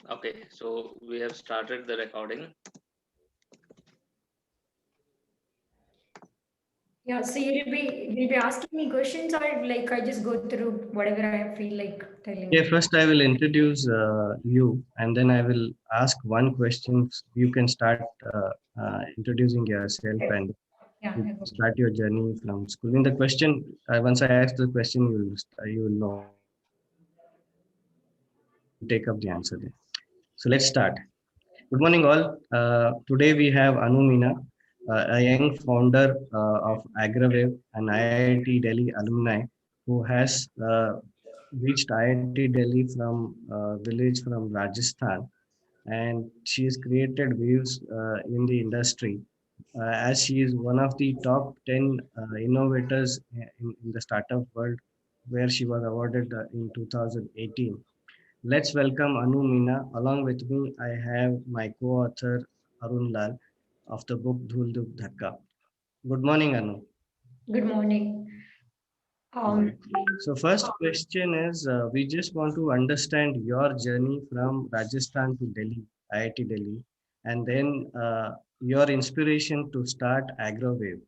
Okay, so we have started the recording. Yeah, so you'll be asking me questions, or like I just go through whatever I feel like telling. Okay, first I will introduce you, and then I will ask one question. You can start introducing yourself and Yeah, you I can go. start your journey from school. In the question, once I ask the question, you will know, and you take up the answer there. So let's start. Good morning, all. Today we have Anu Meena, a young founder of AgraWave, an IIT Delhi alumni who has reached IIT Delhi from village from Rajasthan, and she has created waves in the industry as she is one of the top 10 innovators in the startup world, where she was awarded in 2018. Let's welcome Anu Meena. Along with me, I have my co-author Arun Lal of the book Dhul Duk Dhakka. Good morning, Anu. Good morning. Good Um, morning. So first question is, we just want to understand your journey from Rajasthan to Delhi, IIT Delhi, and then your inspiration to start AgroWave,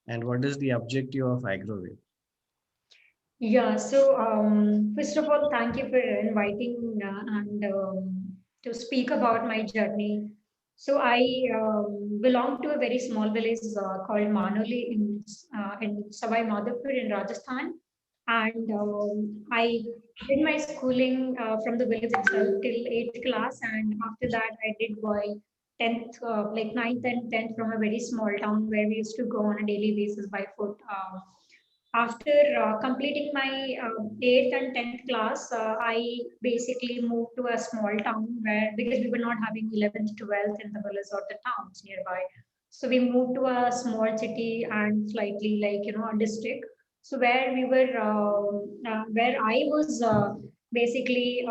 and what is the objective of AgroWave? yeah, so first of all, thank you for inviting and to speak about my journey. So I belong to a very small village called Manoli in Savai Madhopur in Rajasthan, and I did my schooling from the village itself till 8th class, and after that I did my 10th, like ninth and 10th from a very small town where we used to go on a daily basis by foot. After completing my 8th and 10th class, I basically moved to a small town where, because we were not having 11th, 12th in the villages or the towns nearby. So we moved to a small city and slightly like, a district. So where we were, where I was basically,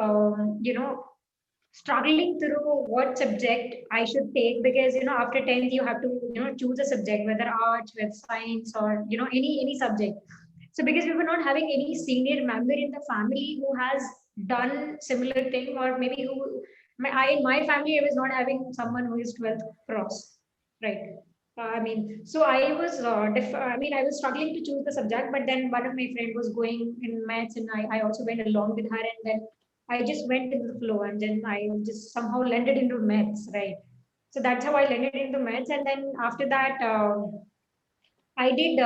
struggling through what subject I should take, because after 10th you have to choose a subject, whether arts, whether science, or any subject. So because we were not having any senior member in the family who has done similar thing, or maybe who in my family I was not having someone who is 12th cross, right? I mean, so I was, I mean, I was struggling to choose the subject, but then one of my friend was going in maths, and I also went along with her, and then I just went in the flow, and then I just somehow landed into maths, right? So that's how I landed into maths, and then after that, I did,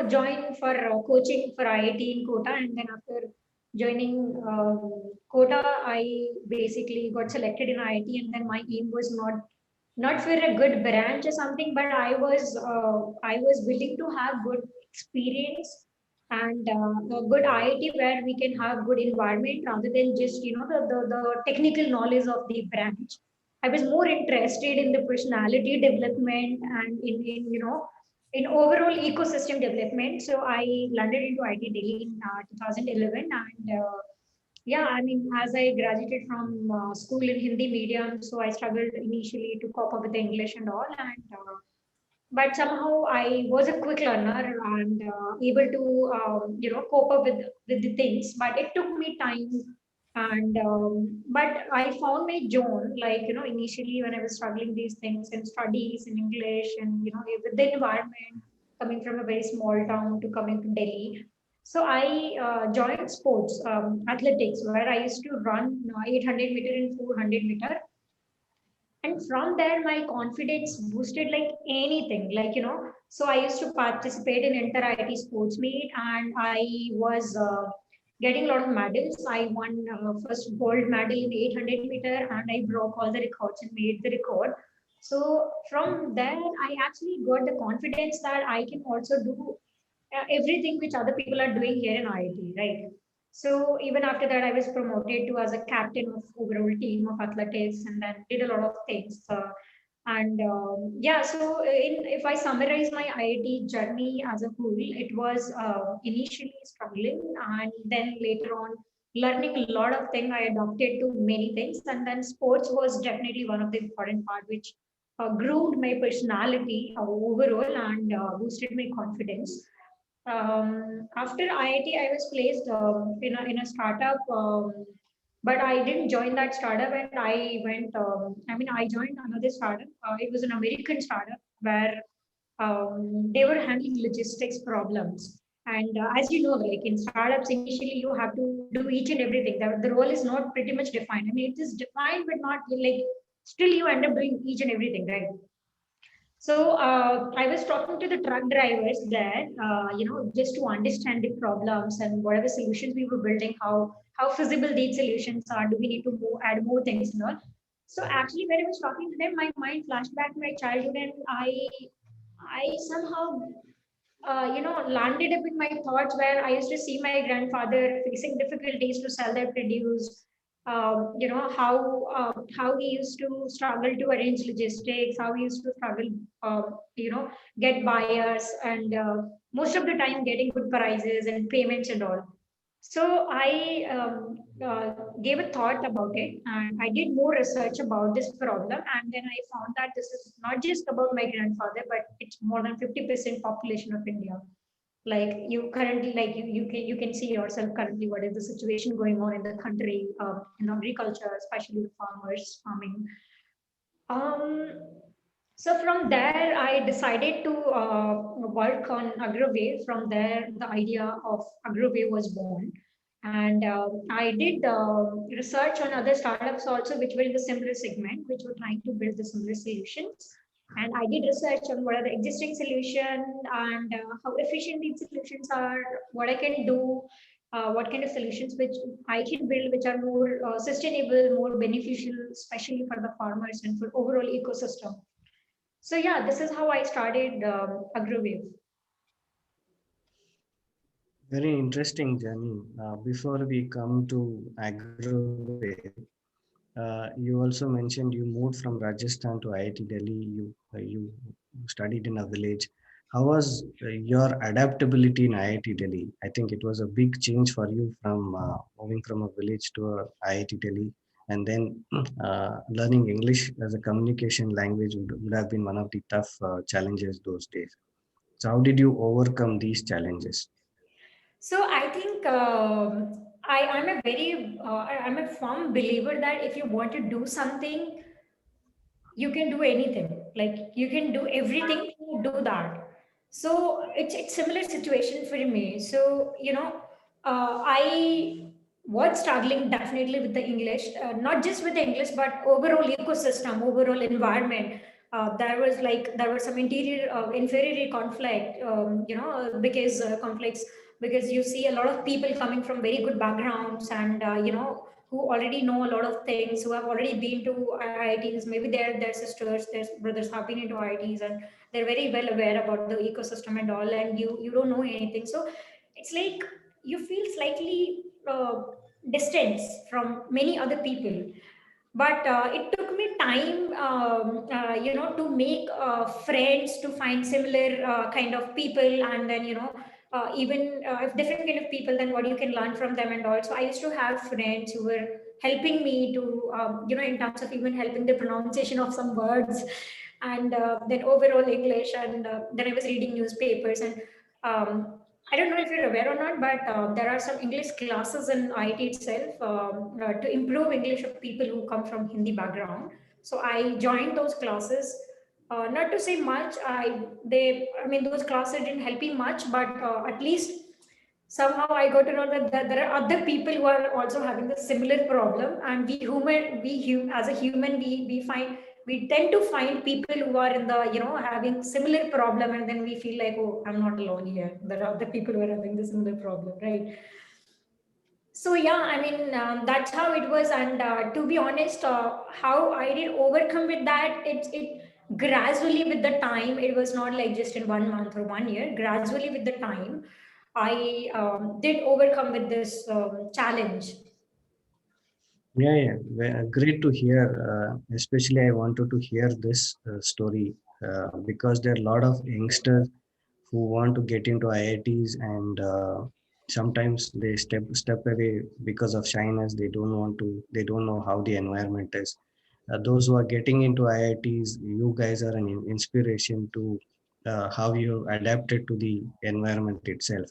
join for coaching for IIT in Kota, and then after joining Kota, I basically got selected in IIT, and then my aim was not for a good branch or something, but I was willing to have good experience and a good IIT where we can have good environment rather than just the technical knowledge of the branch. I was more interested in the personality development and in in overall ecosystem development. So I landed into IT Delhi in 2011, and yeah, I mean, as I graduated from school in Hindi medium, so I struggled initially to cope up with the English and all, and but somehow I was a quick learner and able to cope up with the things. But it took me time, and but I found my zone. Like initially when I was struggling these things in studies in English, and with the environment, coming from a very small town to coming to Delhi. So I joined sports, athletics, where I used to run 800 meter and 400 meter, and from there my confidence boosted like anything, like so I used to participate in inter IT sports meet, and I was getting a lot of medals. I won first gold medal in 800 meter, and I broke all the records and made the record. So from there I actually got the confidence that I can also do everything which other people are doing here in IIT, right? So even after that, I was promoted to as a captain of overall team of athletics, and then did a lot of things. And yeah, so if I summarize my IIT journey as a whole, it was initially struggling, and then later on learning a lot of things. I adopted to many things, and then sports was definitely one of the important part, which groomed my personality overall and boosted my confidence. After IIT, I was placed in a startup. but I didn't join that startup, and I went. I joined another startup. It was an American startup where they were handling logistics problems. And as you know, like in startups, initially you have to do each and everything. The role is not pretty much defined. I mean, it is defined, but not like still you end up doing each and everything, right? So I was talking to the truck drivers there, just to understand the problems and whatever solutions we were building, how feasible these solutions are. Do we need to add more things and all? So actually, when I was talking to them, my mind flashed back to my childhood, and I somehow, landed up in my thoughts where I used to see my grandfather facing difficulties to sell their produce. How he used to struggle to arrange logistics, how he used to struggle, get buyers, and most of the time getting good prices and payments and all. So I gave a thought about it, and I did more research about this problem. And then I found that this is not just about my grandfather, but it's more than 50% population of India. Like you currently, like you can see yourself currently what is the situation going on in the country, in agriculture, especially the farmers farming. Um, so from there, I decided to work on AgroWave. From there, the idea of AgroWave was born. And I did research on other startups also, which were in the similar segment, which were trying to build the similar solutions. And I did research on what are the existing solutions and how efficient these solutions are, what I can do, what kind of solutions which I can build, which are more sustainable, more beneficial, especially for the farmers and for overall ecosystem. So yeah, this is how I started AgroWave. Very interesting journey. Before we come to AgroWave, you also mentioned you moved from Rajasthan to IIT Delhi. You studied in a village. How was your adaptability in IIT Delhi? I think it was a big change for you from moving from a village to a IIT Delhi, and then learning English as a communication language would have been one of the tough challenges those days. So, how did you overcome these challenges? So I think I'm a firm believer that if you want to do something, you can do anything. Like you can do everything to do that. So it's similar situation for me. So I was struggling definitely with the English, not just with the English, but overall ecosystem, overall environment. There was some inferiority conflict, because conflicts, because you see a lot of people coming from very good backgrounds, and who already know a lot of things, who have already been to IITs. Maybe their sisters, their brothers have been into IITs, and they're very well aware about the ecosystem and all. And you don't know anything, so it's like you feel slightly distance from many other people. But it took me time, to make friends, to find similar kind of people, and then even if different kind of people, then what you can learn from them. And also I used to have friends who were helping me to in terms of even helping the pronunciation of some words, and then overall English. And then I was reading newspapers, and um, I don't know if you're aware or not, but there are some English classes in IIT itself, to improve English of people who come from Hindi background. So I joined those classes. Not to say much, I mean, those classes didn't help me much, but at least somehow I got to know that there are other people who are also having the similar problem. And as a human, we tend to find people who are in the, having similar problem, and then we feel like, oh, I'm not alone here. There are other people who are having the similar problem, right? So yeah, I mean, that's how it was. And to be honest, how I did overcome with that, it gradually with the time. It was not like just in 1 month or 1 year. Gradually with the time, I did overcome with this challenge. Yeah, yeah, great to hear. Especially, I wanted to hear this story because there are a lot of youngsters who want to get into IITs, and sometimes they step away because of shyness. They don't want to. They don't know how the environment is. Those who are getting into IITs, you guys are an inspiration to how you adapted to the environment itself.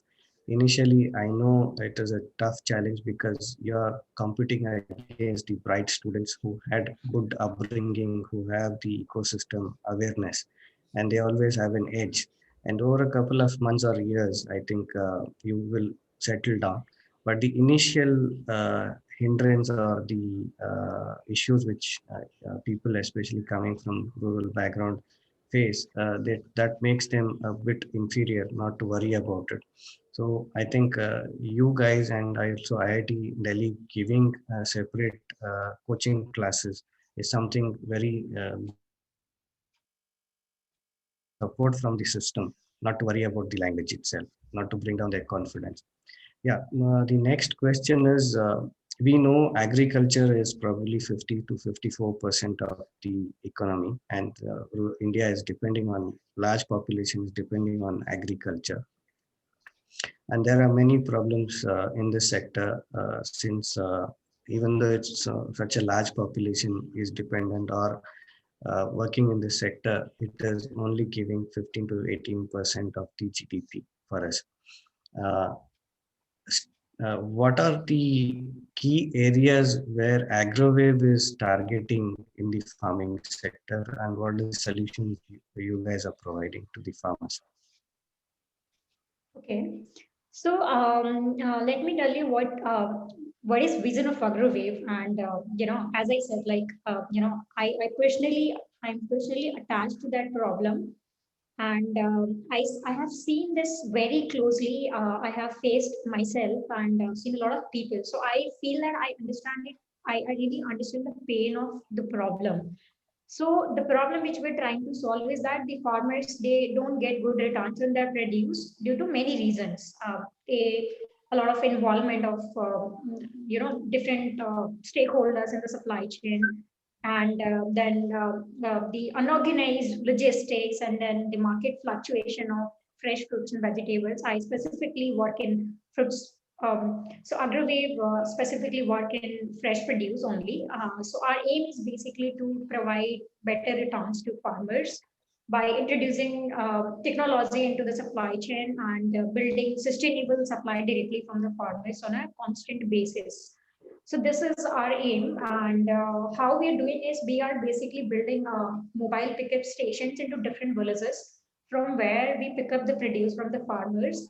Initially, I know it is a tough challenge because you're competing against the bright students who had good upbringing, who have the ecosystem awareness, and they always have an edge. And over a couple of months or years, I think you will settle down. But the initial hindrance or the issues which people, especially coming from rural background, face, that makes them a bit inferior, not to worry about it. So I think you guys and I also IIT Delhi giving separate coaching classes is something very support from the system, not to worry about the language itself, not to bring down their confidence. Yeah, the next question is, we know agriculture is probably 50 to 54% of the economy, and India is depending on, large population is depending on agriculture. And there are many problems in this sector, since even though it's such a large population is dependent or working in this sector, it is only giving 15 to 18% of the GDP for us. Uh, what are the key areas where AgroWave is targeting in the farming sector, and what are the solutions you guys are providing to the farmers? Okay. So let me tell you what is vision of AgroWave, and as I said, like I'm personally attached to that problem, and I have seen this very closely. I have faced myself and seen a lot of people, so I feel that I understand it. I really understand the pain of the problem. So the problem which we're trying to solve is that the farmers, they don't get good returns on their produce due to many reasons. A lot of involvement of different stakeholders in the supply chain, and then the unorganized logistics, and then the market fluctuation of fresh fruits and vegetables. I specifically work in fruits. So AgroWave specifically work in fresh produce only. So our aim is basically to provide better returns to farmers by introducing technology into the supply chain, and building sustainable supply directly from the farmers on a constant basis. So this is our aim, and how we are doing is we are basically building mobile pickup stations into different villages from where we pick up the produce from the farmers.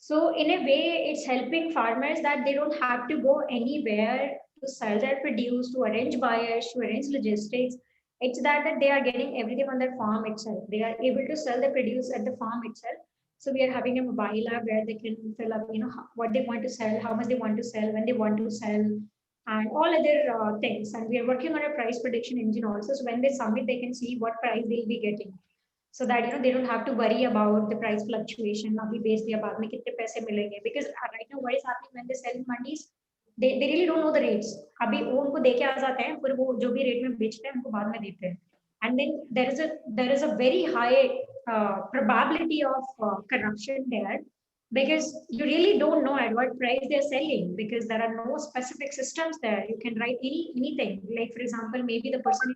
So in a way, it's helping farmers that they don't have to go anywhere to sell their produce, to arrange buyers, to arrange logistics. It's that they are getting everything on their farm itself. They are able to sell the produce at the farm itself. So we are having a mobile app where they can fill up, what they want to sell, how much they want to sell, when they want to sell, and all other things. And we are working on a price prediction engine also. So when they submit, they can see what price they'll be getting, so that they don't have to worry about the price fluctuation. Abhi bech diya, baad mein kitne paise milenge, because right now what is happening when they sell in mandis, they really don't know the rates. Abhi wo unko deke aa jate hain, फिर वो जो भी rate में बेचते हैं उनको बाद में देते हैं. And then there is a very high probability of corruption there, because you really don't know at what price they're selling, because there are no specific systems there. You can write anything, like for example, maybe the person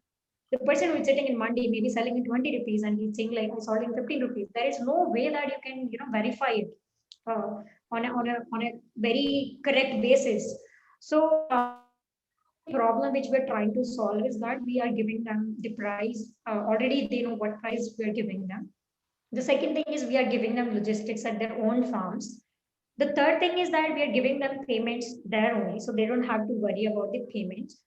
who is sitting in Mandi may be selling in 20 rupees, and he's saying like I sold in 15 rupees. There is no way that you can verify it uh, on a very correct basis. So problem which we're trying to solve is that we are giving them the price. Already they know what price we're giving them. The second thing is we are giving them logistics at their own farms. The third thing is that we are giving them payments there only, so they don't have to worry about the payments.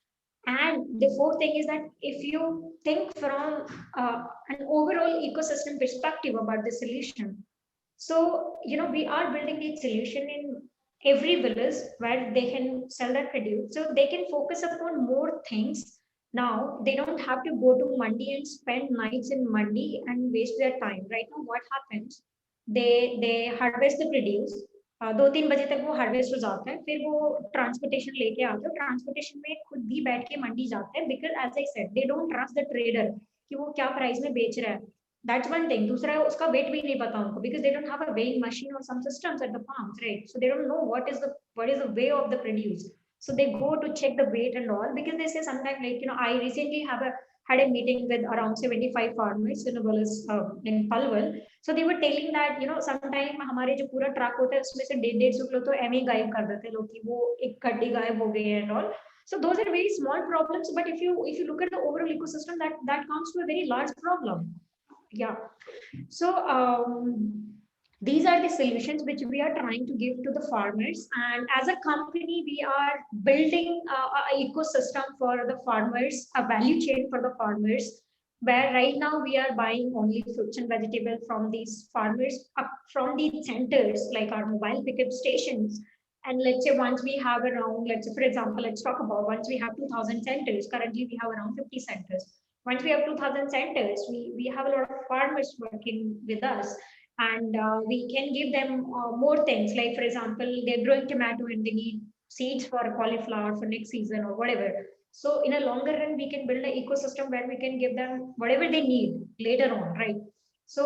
And the fourth thing is that if you think from an overall ecosystem perspective about the solution, so we are building a solution in every village where they can sell their produce, so they can focus upon more things. Now they don't have to go to Mandi and spend nights in Mandi and waste their time. Right now, what happens? They harvest the produce. 2-3 बजे तक वो harvest हो जाता है, फिर वो transportation लेके आते हैं. ट्रांसपोर्टेशन में खुद भी बैठ के मंडी जाते हैं, because as I said they don't trust the trader कि वो क्या प्राइस में बेच रहा है. That's one thing. दूसरा है उसका वेट भी नहीं पता उनको, because they don't have a weighing machine और some systems at the farms, right? So they don't know what is the way of the produce. So they go to check the weight and all, because they say sometimes, like I recently had a meeting with around 75 farmers in in Palwal. So they were telling that sometime हमारे जो पूरा truck होता है उसमें से 150 kilo तो M ही गायब कर देते हैं लोग कि वो एक कड्डी गायब हो गई है and all. So those are very small problems, but if you look at the overall ecosystem, that comes to a very large problem. Yeah. So these are the solutions which we are trying to give to the farmers, and as a company we are building a ecosystem for the farmers, a value chain for the farmers, where right now we are buying only fruits and vegetables from these farmers up from the centers like our mobile pickup stations. And let's say once we have around, let's say for example, let's talk about once we have 2000 centers. Currently we have around 50 centers. Once we have 2000 centers, we have a lot of farmers working with us, and we can give them more things, like for example they're growing tomato and they need seeds for cauliflower for next season or whatever. So in a longer run we can build an ecosystem where we can give them whatever they need later on, right? So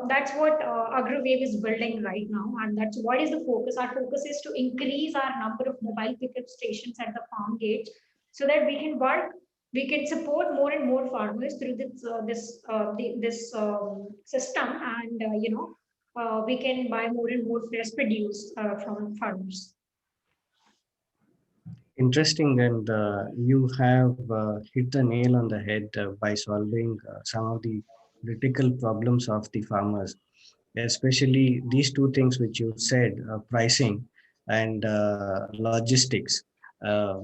that's what AgroWave is building right now, and that's what is the focus. Our focus is to increase our number of mobile pickup stations at the farm gates, so that we can support more and more farmers through this system, and we can buy more and more fresh produce from farmers. Interesting, and you have hit the nail on the head by solving some of the critical problems of the farmers, especially these two things which you said, pricing and logistics,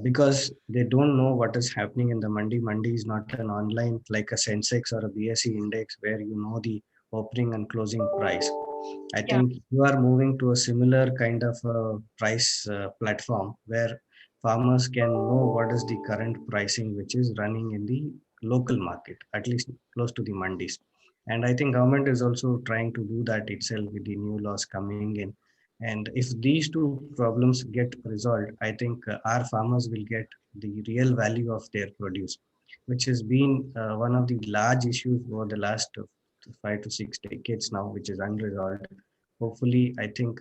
because they don't know what is happening in the mandi. Mandi is not an online like a Sensex or a BSE index where you know the opening and closing price. I think you are moving to a similar kind of price platform where farmers can know what is the current pricing which is running in the local market, at least close to the mandis. And I think government is also trying to do that itself with the new laws coming in. And if these two problems get resolved, I think our farmers will get the real value of their produce, which has been one of the large issues over the last 5 to 6 decades now, which is unresolved. Hopefully, I think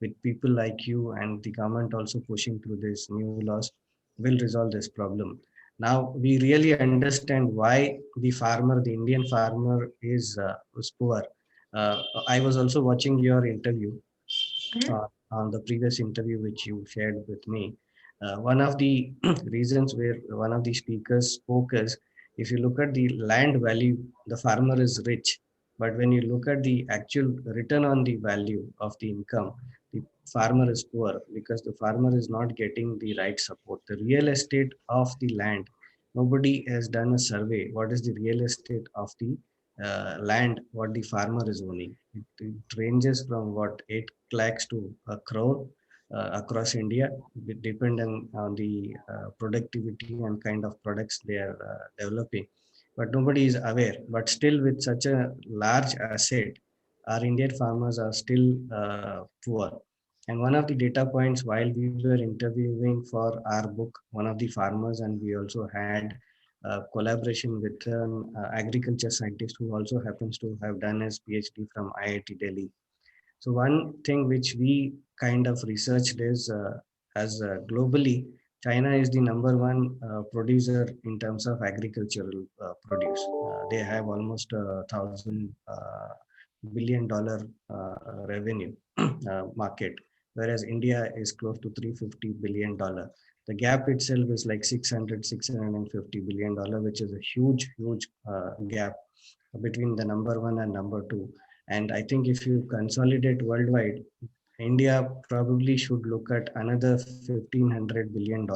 with people like you and the government also pushing through these new laws, will resolve this problem. Now we really understand why the Indian farmer is poor. I was also watching your interview on the previous interview which you shared with me. One of the reasons where one of the speakers spoke is, if you look at the land value, the farmer is rich, but when you look at the actual return on the value of the income, the farmer is poor because the farmer is not getting the right support. The real estate of the land, nobody has done a survey. What is the real estate of the land, what the farmer is owning? It ranges from what 8 lakhs to a crore across India, depending on the productivity and kind of products they are developing. But nobody is aware. But still, with such a large asset, our Indian farmers are still poor. And one of the data points while we were interviewing for our book, one of the farmers, and we also had collaboration with an agriculture scientist who also happens to have done his PhD from IIT Delhi. So one thing which we kind of researched is as globally, China is the #1 producer in terms of agricultural produce. They have almost $1,000 billion revenue market, whereas India is close to $350 billion. The gap itself is like $650 billion, which is a huge gap between the #1 and #2. And I think if you consolidate worldwide, India probably should look at another $1,500 billion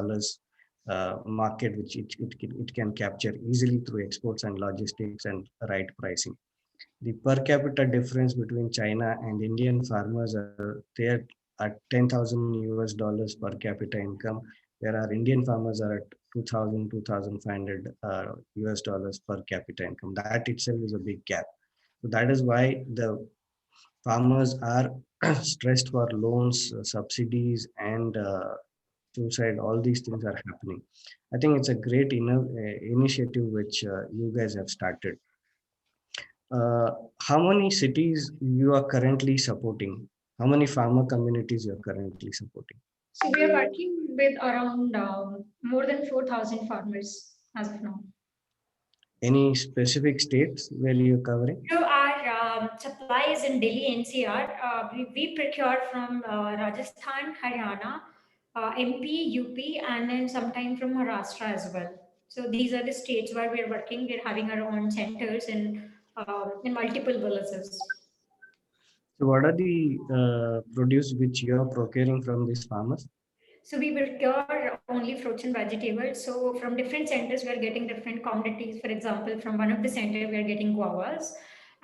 market, which it can capture easily through exports and logistics and right pricing. The per capita difference between China and Indian farmers are there at $10,000 per capita income, where our Indian farmers are at 2,500 US dollars per capita income. That itself is a big gap. So that is why the farmers are stressed for loans, subsidies, and suicide. All these things are happening. I think it's a great initiative which you guys have started. How many cities you are currently supporting? How many farmer communities you are currently supporting? So we are working with around more than 4,000 farmers as of now. Any specific states where you're covering? So our supply is in Delhi NCR. We procure from Rajasthan, Haryana, MP, UP, and then sometime from Maharashtra as well. So these are the states where we're working. We're having our own centers in multiple villages. So what are the produce which you are procuring from these farmers? So we procure only fruits and vegetables. So from different centers, we are getting different commodities. For example, from one of the center, we are getting guavas.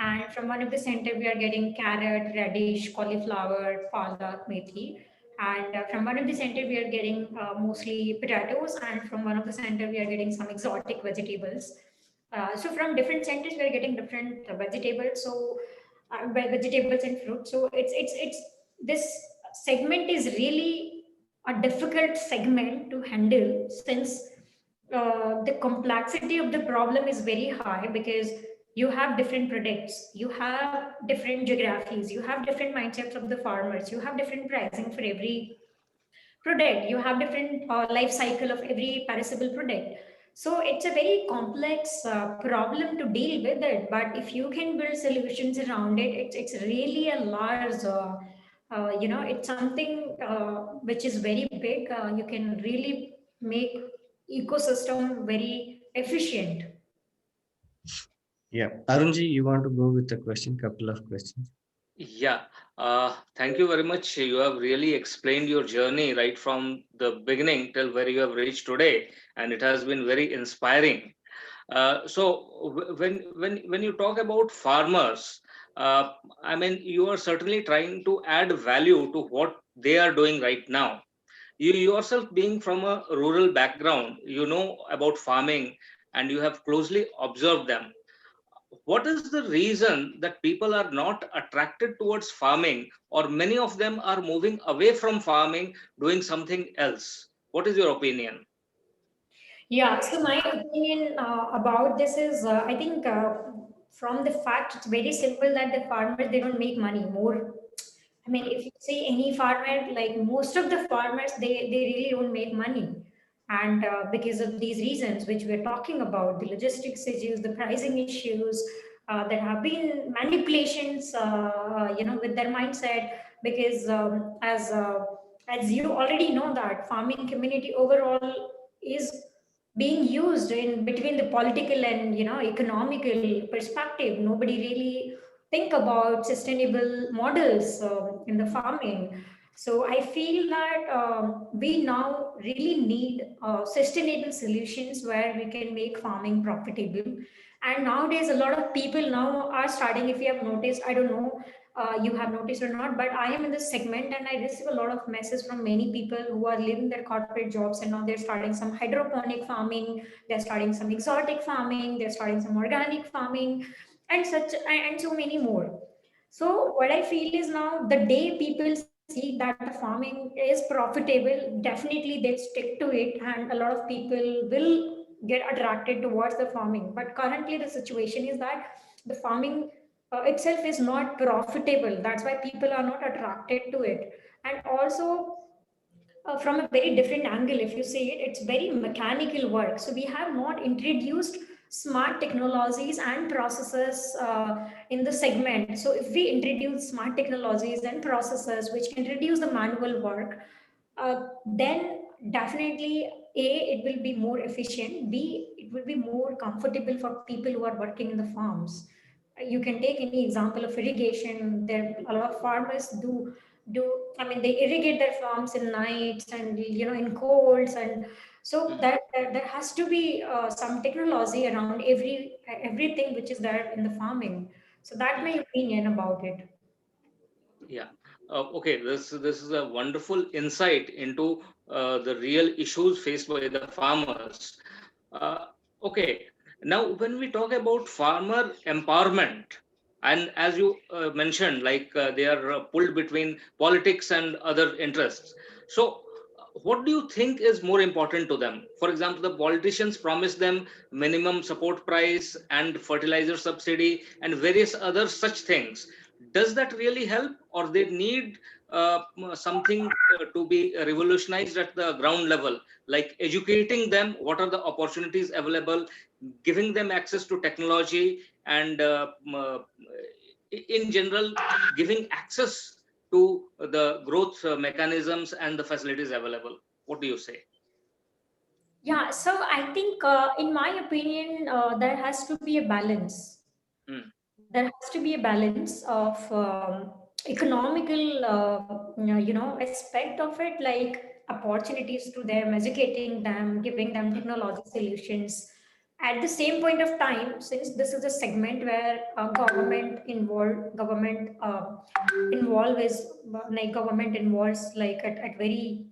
And from one of the center, we are getting carrot, radish, cauliflower, palak, methi. And from one of the center, we are getting mostly potatoes. And from one of the center, we are getting some exotic vegetables. So from different centers, we are getting different vegetables. So vegetables and fruits. So it's this segment is really a difficult segment to handle since the complexity of the problem is very high because you have different products, you have different geographies, you have different mindsets of the farmers, you have different pricing for every product, you have different life cycle of every perishable product. So it's a very complex problem to deal with it, but if you can build solutions around it, it's really a large it's something which is very big. You can really make ecosystem very efficient. Yeah, Arunji, you want to go with a question, couple of questions? Yeah, thank you very much. You have really explained your journey right from the beginning till where you have reached today, and it has been very inspiring. When you talk about farmers, I mean, you are certainly trying to add value to what they are doing right now. You yourself being from a rural background, you know about farming and you have closely observed them. What is the reason that people are not attracted towards farming, or many of them are moving away from farming, doing something else? What is your opinion? Yeah, so my opinion about this is, I think from the fact it's very simple that the farmers they don't make money more. I mean, if you see any farmer, like most of the farmers, they really don't make money, and because of these reasons which we're talking about, the logistics issues, the pricing issues, there have been manipulations, with their mindset because as you already know that farming community overall is being used in between the political and economical perspective. Nobody really think about sustainable models in the farming. So I feel that we now really need sustainable solutions where we can make farming profitable. And nowadays, a lot of people now are starting. If you have noticed, I don't know, you have noticed or not, but I am in this segment and I receive a lot of messages from many people who are leaving their corporate jobs and now they're starting some hydroponic farming, they're starting some exotic farming, they're starting some organic farming, and so many more. So what I feel is now the day people see that the farming is profitable, definitely they'll stick to it, and a lot of people will get attracted towards the farming. But currently, the situation is that the farming itself is not profitable. That's why people are not attracted to it. And also, from a very different angle, if you see it, it's very mechanical work. So we have not introduced smart technologies and processes in the segment. So if we introduce smart technologies and processes which can reduce the manual work, then definitely it will be more efficient. It will be more comfortable for people who are working in the farms. You can take any example of irrigation. There a lot of farmers do I mean they irrigate their farms in nights and in colds, and so there has to be some technology around everything which is there in the farming. So that's my opinion about it. Yeah. Okay. This is a wonderful insight into the real issues faced by the farmers. Uh, okay. Now, when we talk about farmer empowerment, and as you mentioned, like they are pulled between politics and other interests. So, what do you think is more important to them? For example, the politicians promise them minimum support price and fertilizer subsidy and various other such things. Does that really help, or they need something to be revolutionized at the ground level, like educating them what are the opportunities available, giving them access to technology, and in general, giving access to the growth mechanisms and the facilities available. What do you say? Yeah, so I think, in my opinion, there has to be a balance. Hmm. There has to be a balance of economical, aspect of it, like opportunities to them, educating them, giving them Hmm. technology solutions. At the same point of time, since this is a segment where government is like government involves like at very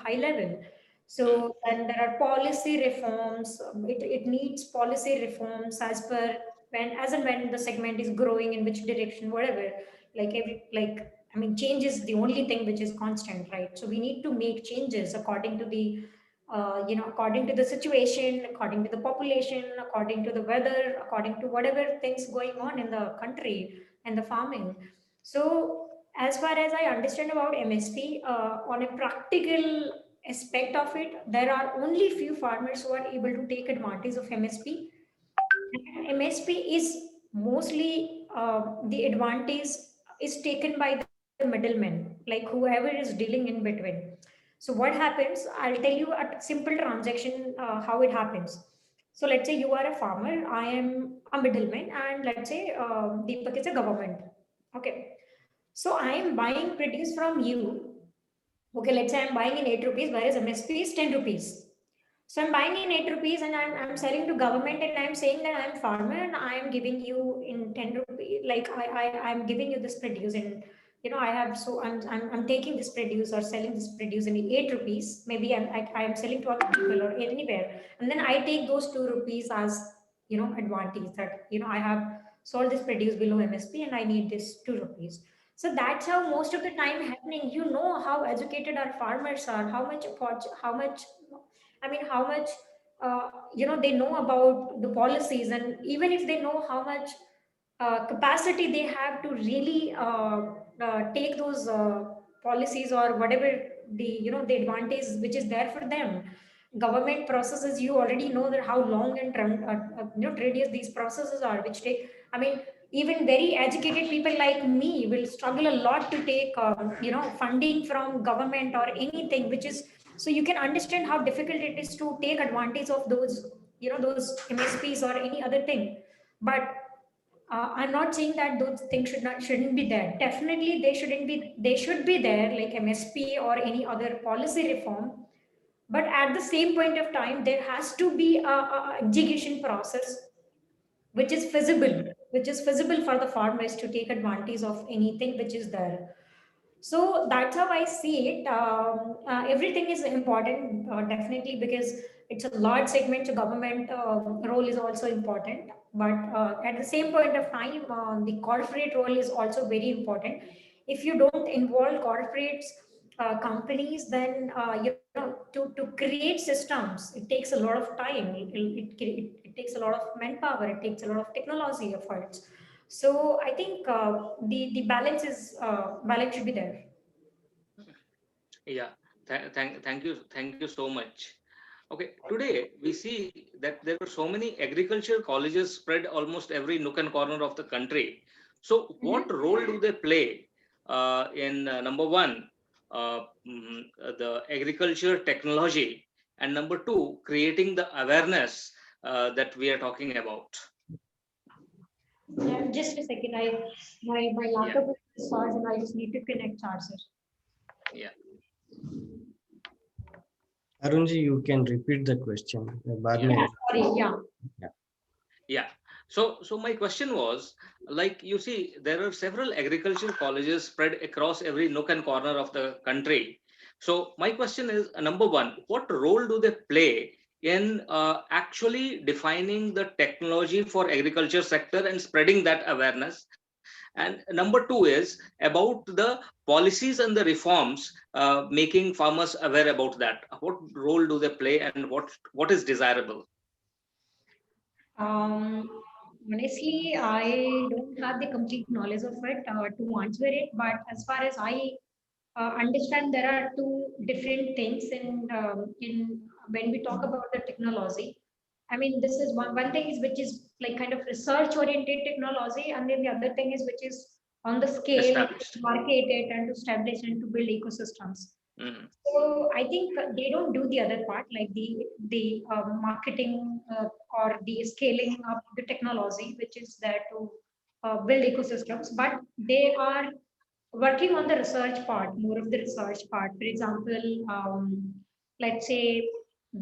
high level. Hmm. So and there are policy reforms. It needs policy reforms as per as and when the segment is growing in which direction, whatever. I mean, change is the only thing which is constant, right? So we need to make changes according to the according to the situation, according to the population, according to the weather, according to whatever things going on in the country and the farming. So as far as I understand about MSP, on a practical aspect of it, there are only few farmers who are able to take advantage of MSP. MSP is mostly the advantage is taken by the middlemen, like whoever is dealing in between. So what happens? I'll tell you a simple transaction, how it happens. So let's say you are a farmer, I am a middleman, and let's say Deepak is a government. Okay. So I am buying produce from you. Okay, let's say I'm buying in 8 rupees, whereas MSP is 10 rupees. So I'm buying in 8 rupees and I'm selling to government, and I'm saying that I'm farmer and I am giving you in 10 rupees, like I'm giving you this produce, and I have, so I'm taking this produce or selling this produce in 8 rupees. Maybe I'm selling to other people or anywhere. And then I take those 2 rupees as, advantage that, I have sold this produce below MSP and I need this 2 rupees. So that's how most of the time happening. You know how educated our farmers are, how much, I mean, how much, they know about the policies, and even if they know how much capacity they have to really take those policies or whatever the advantage which is there for them. Government processes, you already know that how long and tedious these processes are, which take. I mean, even very educated people like me will struggle a lot to take funding from government or anything, which is, so you can understand how difficult it is to take advantage of those those MSPs or any other thing. But I'm not saying that those things shouldn't be there. Definitely they shouldn't be, they should be there, like MSP or any other policy reform. But at the same point of time, there has to be a execution process which is feasible for the farmers to take advantage of anything which is there. So that's how I see it. Everything is important, definitely, because it's a large segment. So government role is also important, but at the same point of time, the corporate role is also very important. If you don't involve corporates, companies, then to create systems, it takes a lot of time. It takes a lot of manpower. It takes a lot of technology efforts. So I think the balance should be there. Yeah, thank you so much. Okay, today we see that there are so many agriculture colleges spread almost every nook and corner of the country. So, what Mhm. role do they play in number one, the agriculture technology, and number two, creating the awareness that we are talking about? Yeah, just a second. My Yeah, laptop is charged and I just need to connect charger. yeah. Arunji, you can repeat the question. बाद Yeah. में Yeah, sorry. Yeah. yeah. Yeah. So my question was, like, you see, there are several agriculture colleges spread across every nook and corner of the country. So my question is, number one, what role do they play in actually defining the technology for agriculture sector and spreading that awareness? And number two is about the policies and the reforms, making farmers aware about that. What role do they play, and what is desirable? Um, Honestly, I don't have the complete knowledge of it to answer it, but as far as I understand there are two different things in when we talk about the technology. I mean, this is one thing is which is like kind of research oriented technology, and then the other thing is which is on the scale to Established. market it and to establish and to build ecosystems. Mhm. So I think they don't do the other part, like the marketing or the scaling up the technology, which is there to build ecosystems. But they are working on the research part, more of the research part. For example, let's say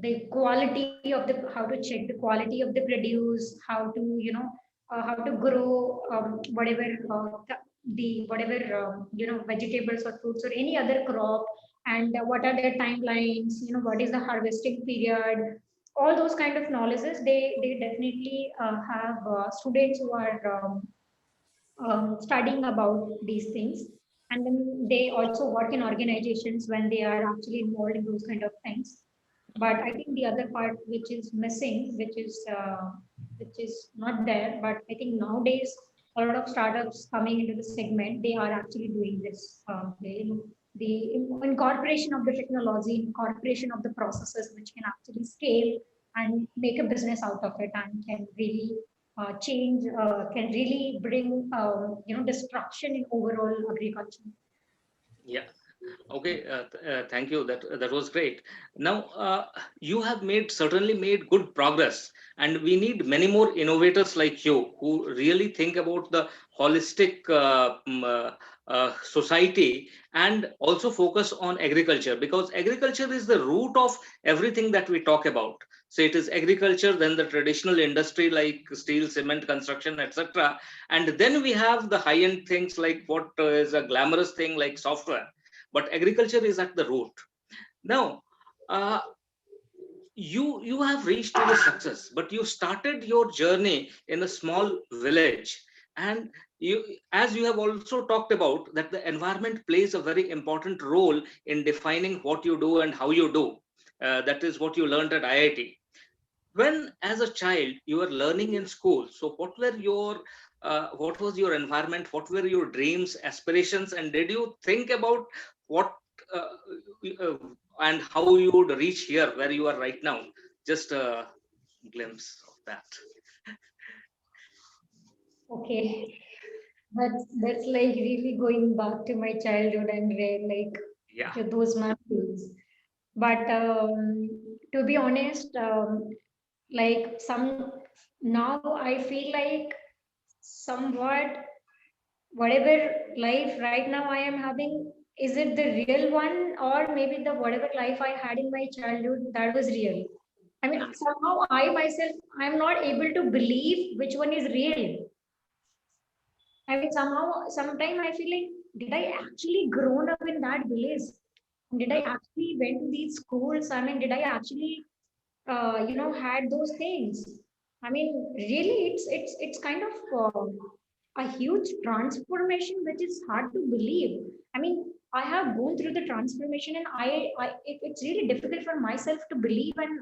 the quality of the how to check the quality of the produce, how to how to grow whatever the whatever vegetables or fruits or any other crop, and what are their timelines, what is the harvesting period, all those kind of knowledges. They definitely have students who are studying about these things, and then they also work in organizations when they are actually involved in those kind of things. But I think the other part which is missing, which is not there, but I think nowadays a lot of startups coming into the segment, they are actually doing this. The incorporation of the technology, incorporation of the processes which can actually scale and make a business out of it, and can really change, can really bring destruction in overall agriculture. Yeah. Okay. Thank you. That was great. Now, you have certainly made good progress, and we need many more innovators like you who really think about the holistic society, and also focus on agriculture, because agriculture is the root of everything that we talk about. So it is agriculture, then the traditional industry like steel, cement, construction, etc., and then we have the high-end things like what is a glamorous thing like software. But agriculture is at the root. Now, uh, you have reached to the success, but you started your journey in a small village, and as you have also talked about, that the environment plays a very important role in defining what you do and how you do. That is what you learned at IIT. When, as a child, you were learning in school, so what was your environment, what were your dreams, aspirations, and did you think about what uh, uh, and how you would reach here where you are right now? Just a glimpse of that. Okay, that's like really going back to my childhood and like Yeah. to those memories. But to be honest, like some now I feel like somewhat whatever life right now I am having, is it the real one, or maybe the whatever life I had in my childhood that was real? I mean, Mm. somehow I myself I'm not able to believe which one is real. I mean, somehow, sometime I feel like, did I actually grown up in that village? Did I Mm. actually went to these schools? I mean, did I actually, had those things? I mean, really, it's kind of a huge transformation, which is hard to believe. I mean, I have gone through the transformation, and it's really difficult for myself to believe, and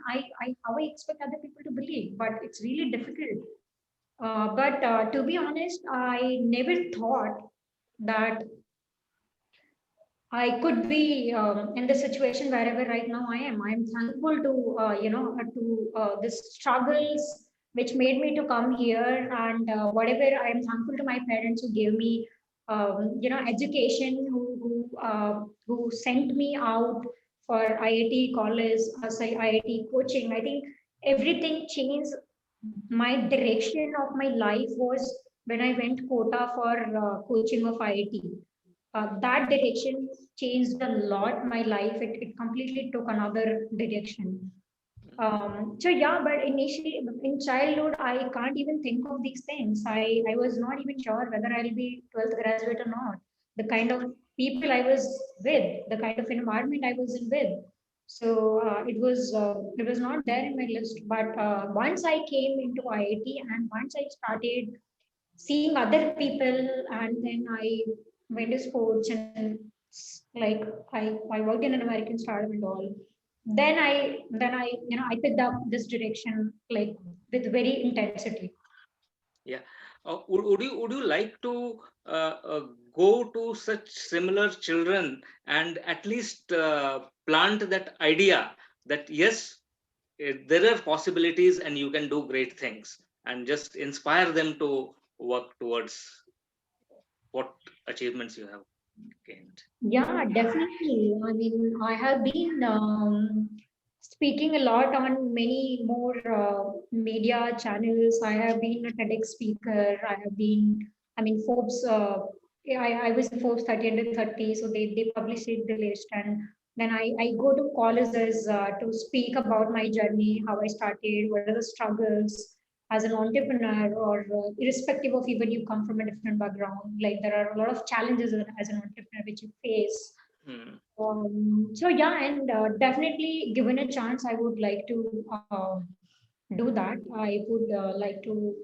how I expect other people to believe, but it's really difficult. But to be honest, I never thought that I could be in the situation wherever right now I am. I am thankful to the struggles which made me to come here, and whatever I am thankful to my parents who gave me education, who sent me out for IIT college, sorry, IIT coaching. I think everything changed. My direction of my life was when I went Kota for coaching of IIT. That direction changed a lot my life. It completely took another direction. So yeah, but initially in childhood, I can't even think of these things. I was not even sure whether I'll be 12th graduate or not. The kind of people I was with, the kind of environment I was in with. So it was not there in my list. But once I came into IIT, and once I started seeing other people, and then I went to sports, and like I worked in an American startup and all. Then I I picked up this direction like with very intensity. Yeah. Would you like to go to such similar children and at least plant that idea that yes, there are possibilities and you can do great things, and just inspire them to work towards what achievements you have gained. Yeah, definitely. I mean, I have been speaking a lot on many more media channels. I have been a TEDx speaker. I have been, I mean, Forbes. Yeah, I was in Forbes 30 under 30, so they published it, the list, and then I go to colleges to speak about my journey, how I started, what are the struggles as an entrepreneur, or irrespective of even you come from a different background, like there are a lot of challenges as an entrepreneur which you face. Hmm. So yeah, and definitely given a chance, I would like to do that. I would like to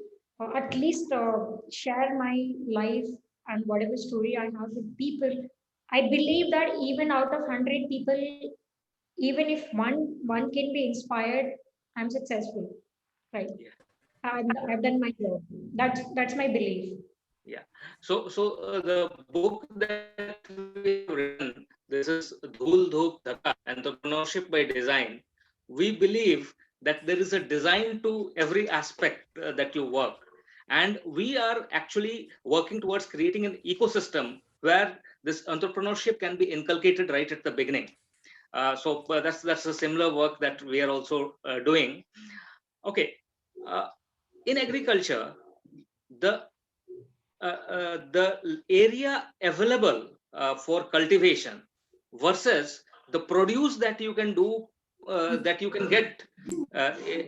at least share my life and whatever story I have with people. I believe that even out of 100 people, even if one can be inspired, I'm successful, right? Yeah. I've done my job. That's my belief. Yeah. So the book that we have written, this is Dhul Dhuk Dhaka, Entrepreneurship by Design. We believe that there is a design to every aspect that you work. And we are actually working towards creating an ecosystem where this entrepreneurship can be inculcated right at the beginning. So that's a similar work that we are also doing. Okay. Uh, in agriculture, the the area available for cultivation versus the produce that you can do, that you can get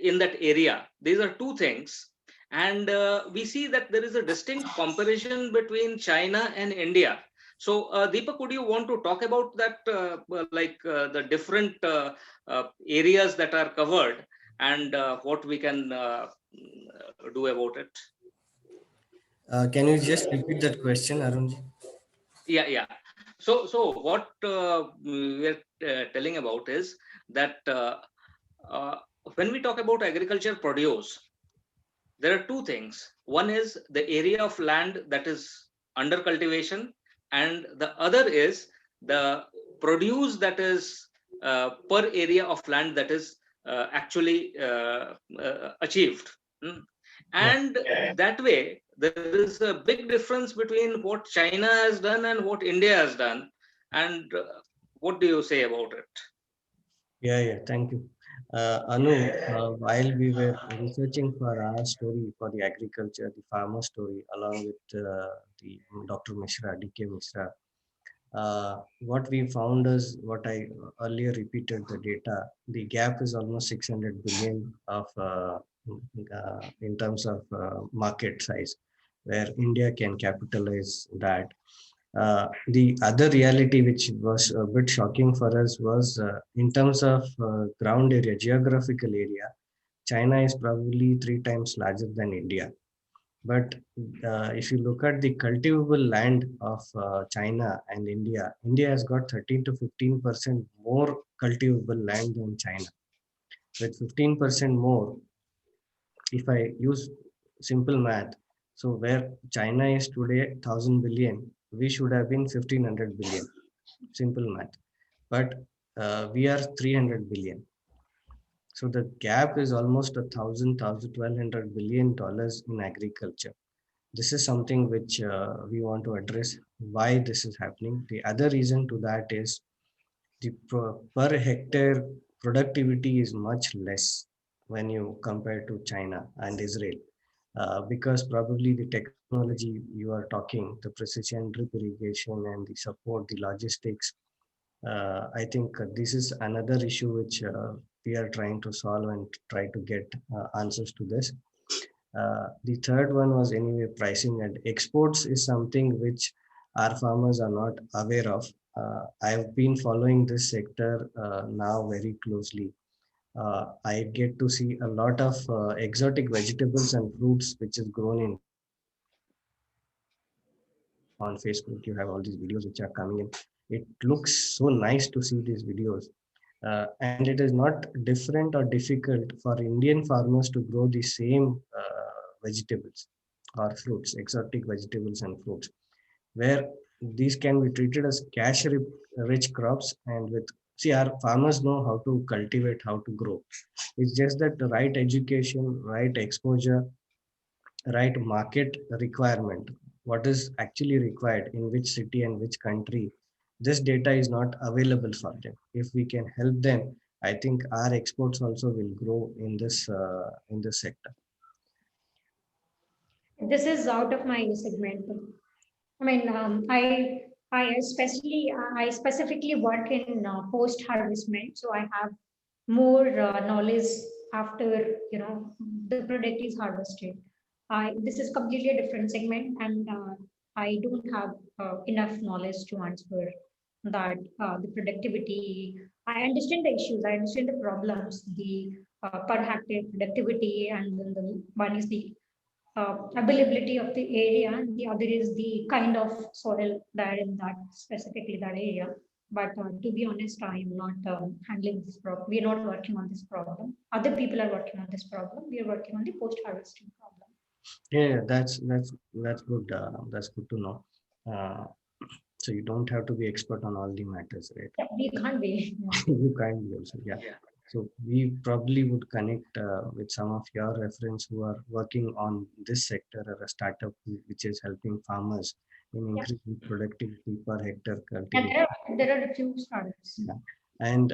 in that area. These are two things. And we see that there is a distinct comparison between China and India. So, Deepak, would you want to talk about that, the different areas that are covered and what we can do about it? Can you just repeat that question, Arunji? Yeah. So what we're telling about is that uh, when we talk about agriculture produce, there are two things. One is the area of land that is under cultivation, and the other is the produce that is per area of land that is actually achieved. Mm. Yeah. And that way, there is a big difference between what China has done and what India has done. And what do you say about it? Yeah. Thank you. Anu, while we were researching for our story for the agriculture, the farmer story, along with the Dr. Mishra, DK Mishra, what we found is what I earlier repeated the data. The gap is almost 600 billion of in terms of market size, where India can capitalize that. The other reality which was a bit shocking for us was in terms of ground area, geographical area, China is probably 3 times larger than India. But if you look at the cultivable land of China and India, India has got 13 to 15% more cultivable land than China. With 15% more, if I use simple math, so where China is today 1,000 billion, we should have been 1,500 billion. Simple math. But we are 300 billion. So the gap is almost 1,200 billion dollars in agriculture. This is something which we want to address why this is happening. The other reason to that is the per hectare productivity is much less when you compare to China and Israel, because probably the technology you are talking, the precision drip irrigation and the support, the logistics. I think this is another issue which we are trying to solve and try to get answers to this. The third one was anyway pricing, and exports is something which our farmers are not aware of. I've been following this sector now very closely. I get to see a lot of exotic vegetables and fruits which is grown in on Facebook. You have all these videos which are coming in. It looks so nice to see these videos. And it is not different or difficult for Indian farmers to grow the same vegetables or fruits, exotic vegetables and fruits, where these can be treated as cash rich crops, and with, see, our farmers know how to cultivate, how to grow. It's just that the right education, right exposure, right market requirement, what is actually required in which city and which country, this data is not available for them. If we can help them, I think our exports also will grow in this sector. This is out of my segment. I mean, I specifically work in post harvestment, so I have more knowledge after the product is harvested. I This is completely a different segment, and I don't have enough knowledge to answer that. The productivity, I understand the issues, I understand the problems, the per hectare productivity, and then the one is the availability of the area, and the other is the kind of soil that in that specifically that area. But to be honest, I am not handling this problem. We are not working on this problem. Other people are working on this problem. We are working on the post-harvesting problem. Yeah, that's good. That's good to know. Uh, so you don't have to be expert on all the matters, right? Yeah, we can't be. Yeah. You can be also, yeah. So we probably would connect with some of your reference who are working on this sector, or a startup which is helping farmers in Yeah. increasing productivity per hectare And cultivation. there are a few startups. Yeah. And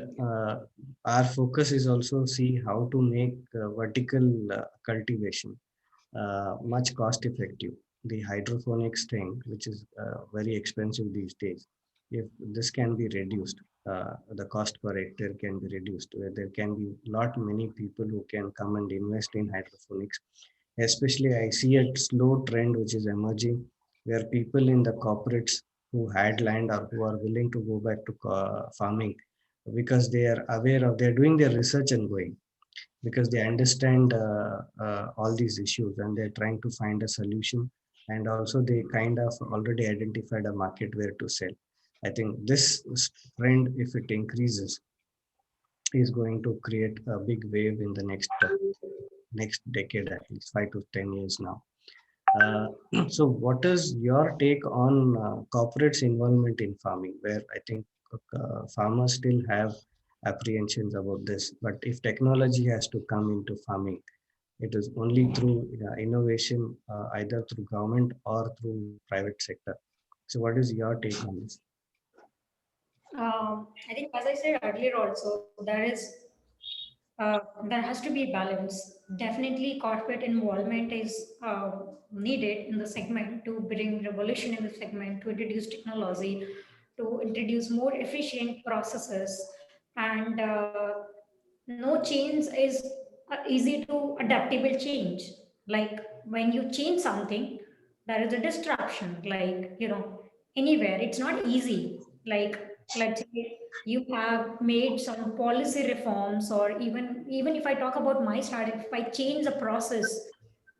our focus is also see how to make vertical cultivation much cost effective. The hydroponics thing, which is very expensive these days, if this can be reduced, the cost per hectare can be reduced, where there can be lot many people who can come and invest in hydroponics. Especially I see a slow trend which is emerging, where people in the corporates who had land or who are willing to go back to farming, because they are aware of, they're doing their research and going, because they understand all these issues, and they're trying to find a solution, and also they kind of already identified a market where to sell. I think this trend, if it increases, is going to create a big wave in the next decade, at least 5 to 10 years now. uh, so what is your take on corporates involvement in farming, where I think farmers still have apprehensions about this, but if technology has to come into farming, it is only through innovation, either through government or through private sector. So what is your take on this? I think, as I said earlier, also there has to be a balance. Definitely, corporate involvement is needed in the segment to bring revolution in the segment, to introduce technology, to introduce more efficient processes, and no change is easy to adaptable change. Like when you change something, there is a disruption. Like anywhere, it's not easy. Like let's say you have made some policy reforms, or even if I talk about my startup, if I change the process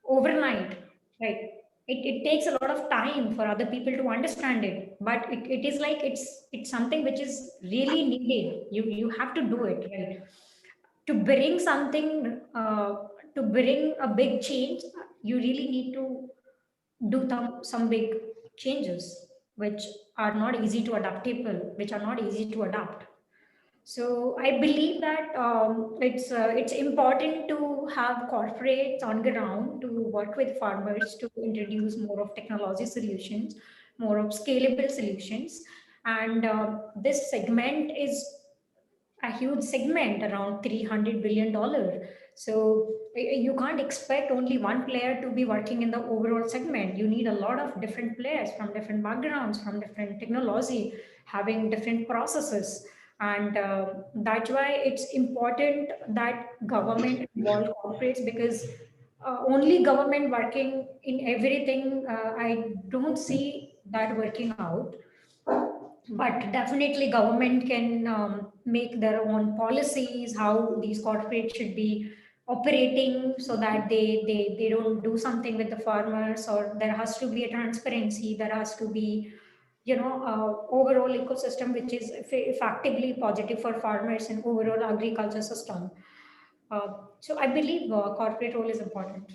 overnight, right, it takes a lot of time for other people to understand it, but it is like it's something which is really needed. You have to do it, right, to bring something, to bring a big change. You really need to do some big changes which are not easy to adaptable, which are not easy to adapt. So I believe that it's important to have corporates on ground to work with farmers to introduce more of technology solutions, more of scalable solutions, and this segment is a huge segment, around $300 billion. So you can't expect only one player to be working in the overall segment. You need a lot of different players from different backgrounds, from different technology, having different processes. And that's why it's important that government involve corporates, because only government working in everything, I don't see that working out. But definitely government can make their own policies how these corporates should be operating, so that they don't do something with the farmers, or there has to be a transparency, there has to be overall ecosystem which is effectively positive for farmers and overall agriculture system. So I believe corporate role is important.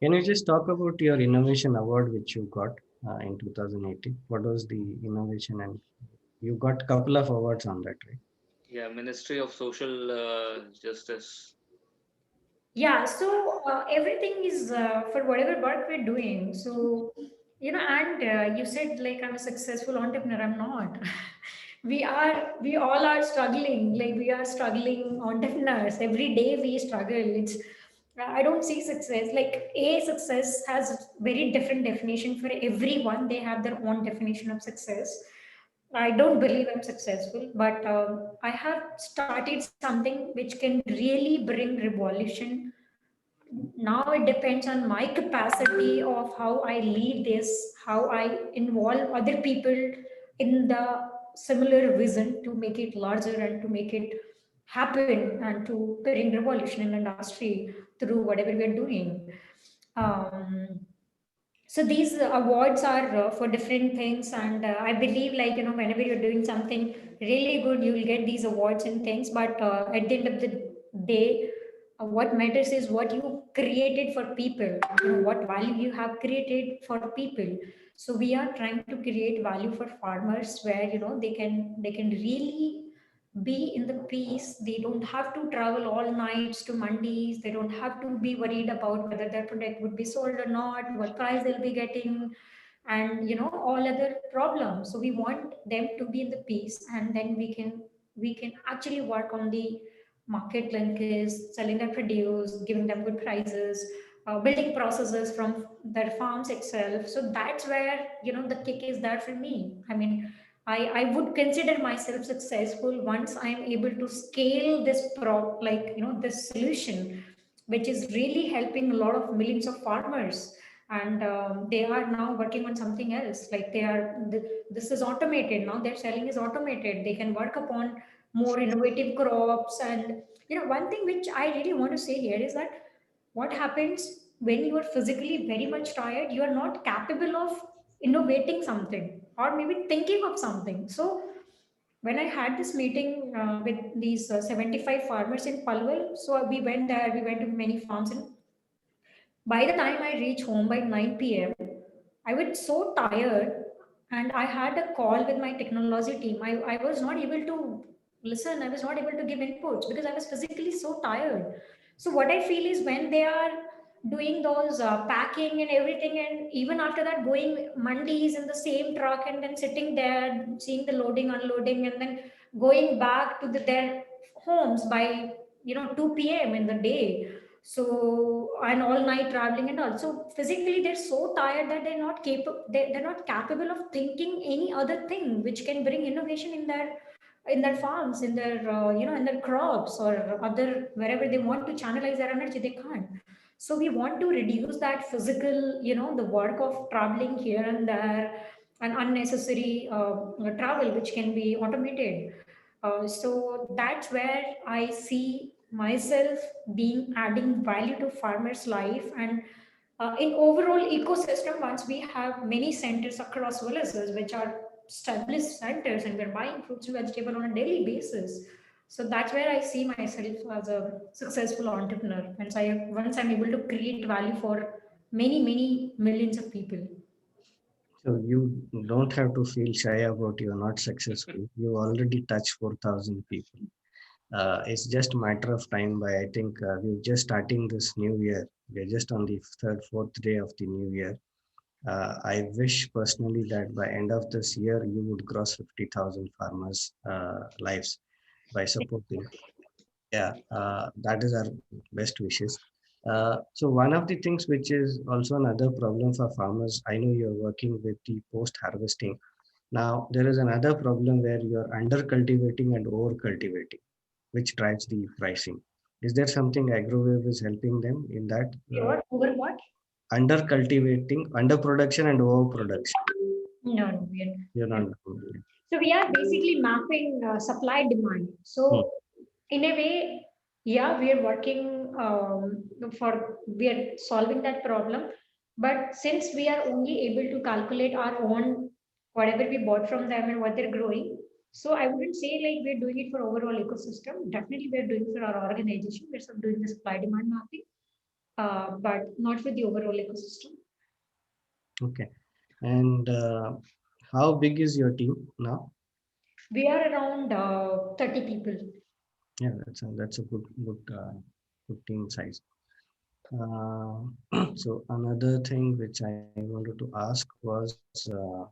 Can you just talk about your innovation award which you got? in 2018? What was the innovation? And you got a couple of awards on that, right? Yeah, Ministry of Social Justice. Yeah, so everything is for whatever work we're doing. So, and you said like I'm a successful entrepreneur. I'm not. We all are struggling. Like we are struggling entrepreneurs. Every day we struggle. I don't see success. Like a success has very different definition for everyone. They have their own definition of success. I don't believe I'm successful, but I have started something which can really bring revolution. Now it depends on my capacity of how I lead this, how I involve other people in the similar vision to make it larger and to make it happen and to bring revolution in the industry through whatever we are doing. Um, so these awards are for different things, and I believe, like, whenever you're doing something really good, you will get these awards and things. But at the end of the day, what matters is what you created for people, what value you have created for people. So we are trying to create value for farmers where they can really be in the peace. They don't have to travel all nights to mandis. They don't have to be worried about whether their product would be sold or not, what price they'll be getting, and all other problems. So we want them to be in the peace, and then we can actually work on the market linkage, selling their produce, giving them good prices, building processes from their farms itself. So that's where the kick is there for me. I mean, I would consider myself successful once I'm able to scale this this solution, which is really helping a lot of millions of farmers. And they are now working on something else. Like this is automated now. Their selling is automated. They can work upon more innovative crops. And one thing which I really want to say here is that what happens when you are physically very much tired, you are not capable of innovating something or maybe thinking of something. So when I had this meeting with these 75 farmers in Palwal, so we went there, we went to many farms, and by the time I reached home by 9 p.m., I was so tired, and I had a call with my technology team. I was not able to listen, I was not able to give inputs because I was physically so tired. So, what I feel is when they are doing those packing and everything, and even after that, going mandis in the same truck and then sitting there, seeing the loading, unloading, and then going back to their homes by 2 p.m. in the day. So, and all night traveling and all. So physically they're so tired that they're not capable of thinking any other thing which can bring innovation in their farms, in their in their crops or other wherever they want to channelize their energy. They can't. So we want to reduce that physical, the work of traveling here and there, and unnecessary travel which can be automated. So that's where I see myself being adding value to farmers' life. And in overall ecosystem, once we have many centers across villages which are established centers, and we're buying fruits and vegetables on a daily basis. So that's where I see myself as a successful entrepreneur. Once I'm able to create value for many, many millions of people. So you don't have to feel shy about you're not successful. You already touched 4,000 people. It's just a matter of time. By I think we're just starting this new year. We're just on the third, fourth day of the new year. I wish personally that by end of this year you would cross 50,000 farmers' lives by supporting. Yeah, that is our best wishes. So one of the things which is also another problem for farmers, I know you're working with the post harvesting. Now there is another problem where you're under cultivating and over cultivating, which drives the pricing. Is there something AgroWave is helping them in that? Over what? Under cultivating, under production and overproduction. No, no, we're You're not. not doing it. So we are basically mapping supply demand. Hmm. So in a way, yeah, we are working we are solving that problem. But since we are only able to calculate our own whatever we bought from them and what they're growing, so I wouldn't say like we're doing it for overall ecosystem. Definitely, we're doing for our organization. We're sort of doing the supply demand mapping, but not for the overall ecosystem. Okay. And how big is your team now? We are around 30 people. Yeah, that's a good team size. So another thing which I wanted to ask was, so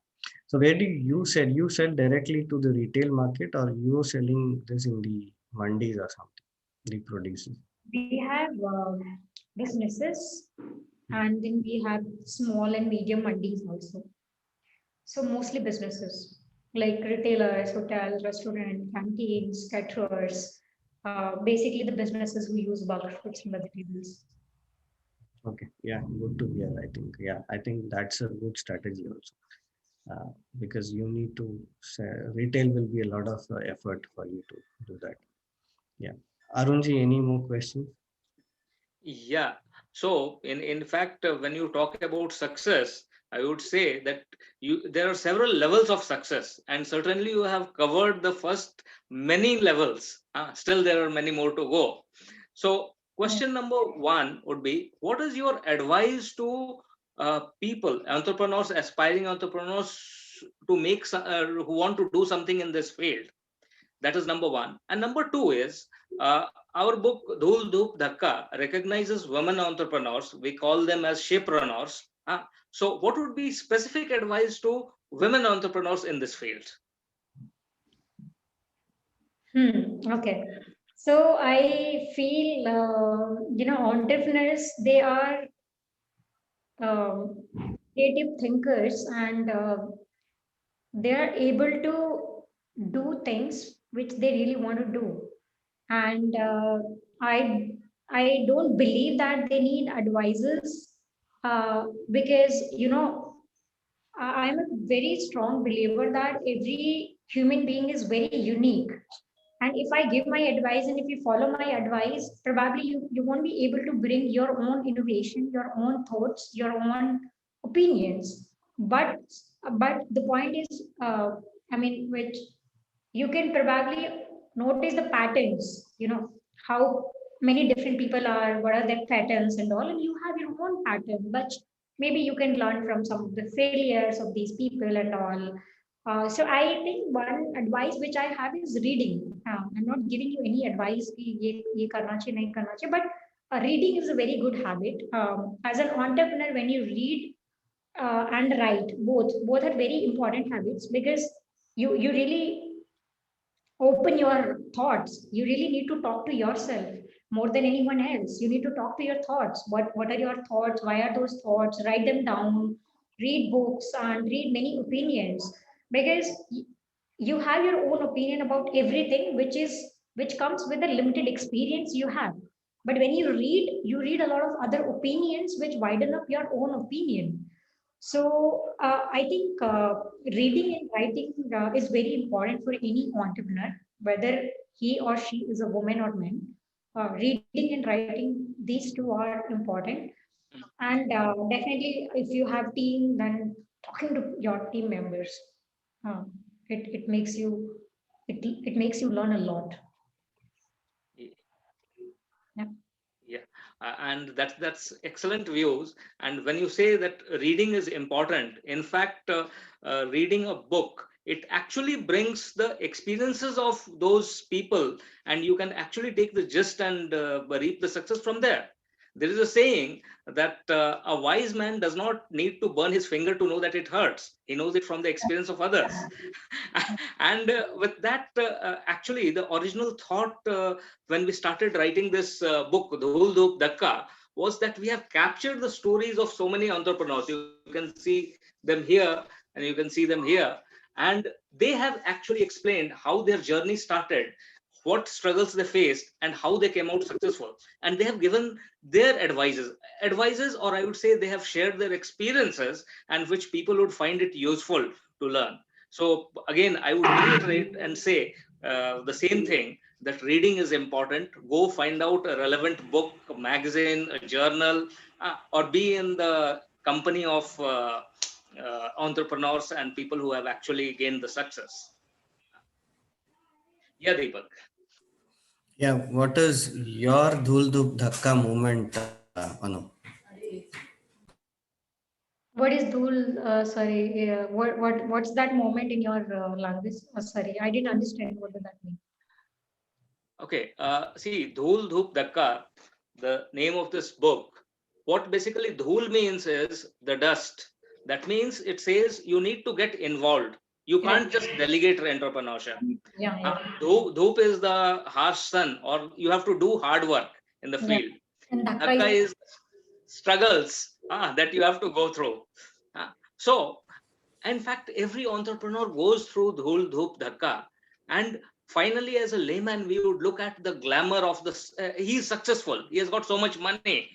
where do you sell directly to the retail market, or you are selling this in the mandis or something, the producers? We have businesses, and then we have small and medium mandis also. So mostly businesses like retailers, hotels, restaurant, canteens, caterers, basically the businesses who use bulk fruits and vegetables. Okay, yeah, good to hear. I think that's a good strategy also, because you need to retail will be a lot of effort for you to do that. Yeah, Arunji, any more questions? Yeah. So in fact, when you talk about success, I would say that there are several levels of success, and certainly you have covered the first many levels. Still, there are many more to go. So, question number one would be: what is your advice to people, entrepreneurs, aspiring entrepreneurs, to who want to do something in this field? That is number one. And number two is, our book Dhul Dhup Dhakka recognizes women entrepreneurs. We call them as shapepreneurs. So, what would be specific advice to women entrepreneurs in this field? Okay. So I feel, entrepreneurs, they are um, creative thinkers, and they are able to do things which they really want to do. And I don't believe that they need advisors, because I'm a very strong believer that every human being is very unique. And if I give my advice and if you follow my advice, probably you won't be able to bring your own innovation, your own thoughts, your own opinions. But the point is, which you can probably notice the patterns, how many different people are, what are their patterns and all, and you have your own pattern, but maybe you can learn from some of the failures of these people and all. So I think one advice which I have is reading. I'm not giving you any advice ki ye karna chahiye, nahi karna chahiye, but reading is a very good habit. As an entrepreneur, when you read and write, both are very important habits, because you really open your thoughts. You really need to talk to yourself more than anyone else. You need to talk to your thoughts. What are your thoughts? Why are those thoughts? Write them down. Read books and read many opinions, because you have your own opinion about everything, which comes with the limited experience you have. But when you read a lot of other opinions which widen up your own opinion. So I think reading and writing is very important for any entrepreneur, whether he or she is a woman or man. Reading and writing, these two are important. And definitely, if you have team, then talking to your team members, uh, it makes it makes you learn a lot. Yeah. Yeah, and that's excellent views. And when you say that reading is important, in fact, reading a book, it actually brings the experiences of those people, and you can actually take the gist and reap the success from there. There is a saying that a wise man does not need to burn his finger to know that it hurts. He knows it from the experience of others. And with that, actually, the original thought when we started writing this book, Dhul Dhup Dhakka, was that we have captured the stories of so many entrepreneurs. You can see them here and you can see them here. And they have actually explained how their journey started, what struggles they faced, and how they came out successful. And they have given their advices, or I would say they have shared their experiences, and which people would find it useful to learn. So again, I would reiterate and say the same thing, that reading is important. Go find out a relevant book, a magazine, a journal, or be in the company of entrepreneurs and people who have actually gained the success. Yeah, Deepak. Yeah, what is your Dhul Dhup Dhakka moment, Anu? What is Dhul? Sorry, what's that moment in your language? Sorry, I didn't understand. What does that mean? Okay, see, Dhul Dhup Dhakka, the name of this book, what basically Dhul means is the dust. That means it says you need to get involved. You Right. can't just delegate entrepreneurship. Yeah, yeah. Dhup is the harsh sun, or you have to do hard work in the Yeah. field. And Dhaka Dhakka is is struggles that you have to go through. So, in fact, every entrepreneur goes through Dhul Dhup Dhakka. And finally, as a layman, we would look at the glamour of this. He's successful. He has got so much money.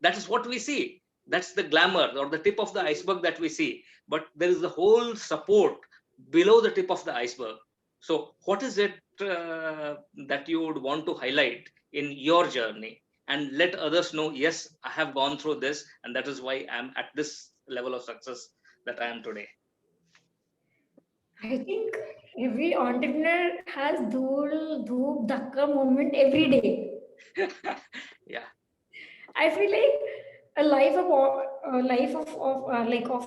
That is what we see. That's the glamour or the tip of the iceberg that we see. But there is the whole support below the tip of the iceberg. So, what is it that you would want to highlight in your journey and let others know, yes, I have gone through this, and that is why I'm at this level of success that I am today? I think every entrepreneur has Dhul, Dhoop, Dhakka moment every day. Yeah. I feel like a life of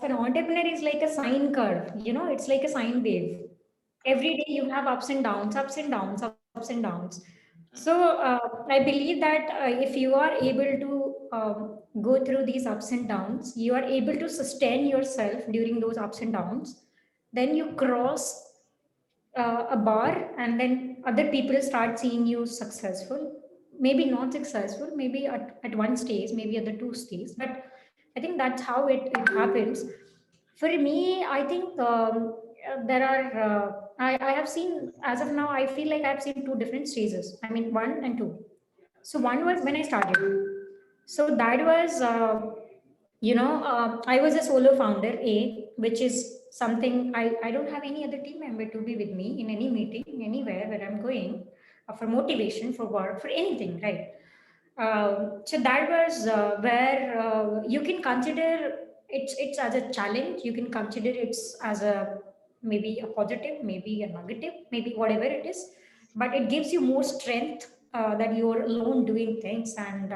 an entrepreneur is like a sine curve. You know, it's like a sine wave. Every day you have ups and downs, ups and downs, ups and downs. So I believe that if you are able to go through these ups and downs, you are able to sustain yourself during those ups and downs. Then you cross a bar, and then other people start seeing you successful. Maybe not successful, maybe at one stage, maybe at the two stage, but I think that's how it happens. For me, I think there are, I have seen, as of now, I feel like I've seen two different stages. I mean, one and two. So, one was when I started. So, that was, I was a solo founder, which is something I don't have any other team member to be with me in any meeting, anywhere where I'm going for motivation, for work, for anything, right? So that was where you can consider it's as a challenge. You can consider it's as a maybe a positive, maybe a negative, maybe whatever it is. But it gives you more strength that you're alone doing things, and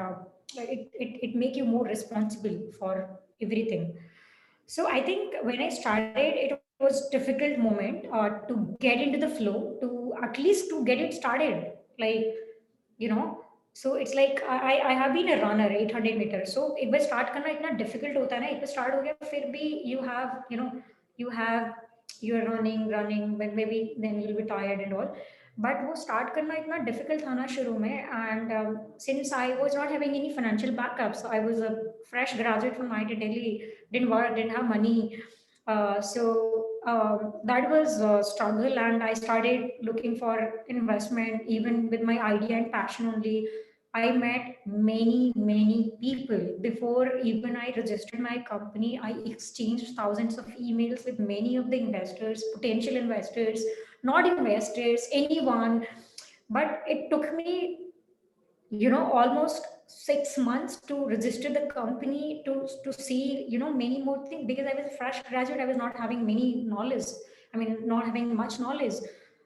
it make you more responsible for everything. So I think when I started, it was difficult moment to get into the flow, to at least to get it started. Like, you know, so it's like I have been a runner 800 meters. So एक बार start करना इतना difficult होता है ना, एक बार start हो गया फिर भी you have, you have, you're running, but maybe then you'll be tired and all. But वो start करना इतना difficult था ना शुरू में, and since I was not having any financial backup, so I was a fresh graduate from IIT Delhi, didn't work, didn't have money. That was a struggle, and I started looking for investment, even with my idea and passion only. I met many people before even I registered my company. I exchanged thousands of emails with many of the investors, potential investors, not investors, anyone. But it took me, almost 6 months to register the company, to see, many more things, because I was a fresh graduate. I was not having many knowledge, I mean, not having much knowledge.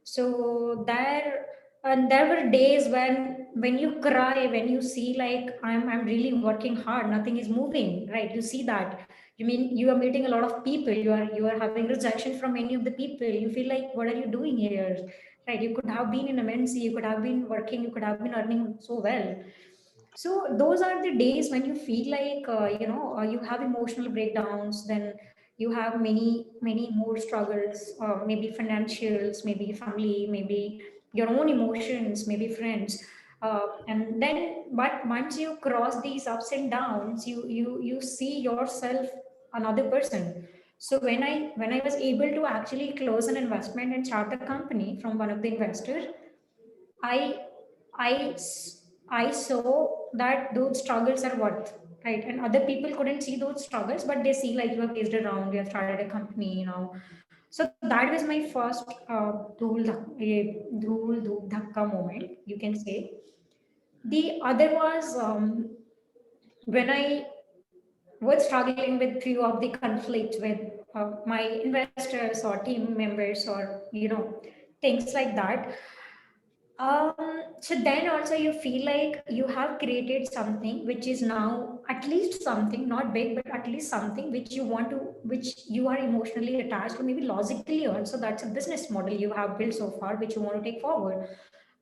So there were days when you cry, when you see like I'm really working hard, nothing is moving, right? You see that, you mean you are meeting a lot of people, you are having rejection from many of the people, you feel like what are you doing here, right? You could have been in MNC, you could have been working, you could have been earning so well. So those are the days when you feel like you have emotional breakdowns. Then you have many more struggles, maybe financials, maybe family, maybe your own emotions, maybe friends. And then, but once you cross these ups and downs, you see yourself another person. So when I was able to actually close an investment and start the company from one of the investors, I I I saw that those struggles are worth, right, and other people couldn't see those struggles, but they see like you have chased around, you have started a company, So that was my first dhul dhoop dhakka moment, you can say. The other was when I was struggling with few of the conflicts with my investors or team members, or things like that. So then also you feel like you have created something which is now at least something, not big, but at least something which you want to, which you are emotionally attached to, maybe logically also. That's a business model you have built so far, which you want to take forward.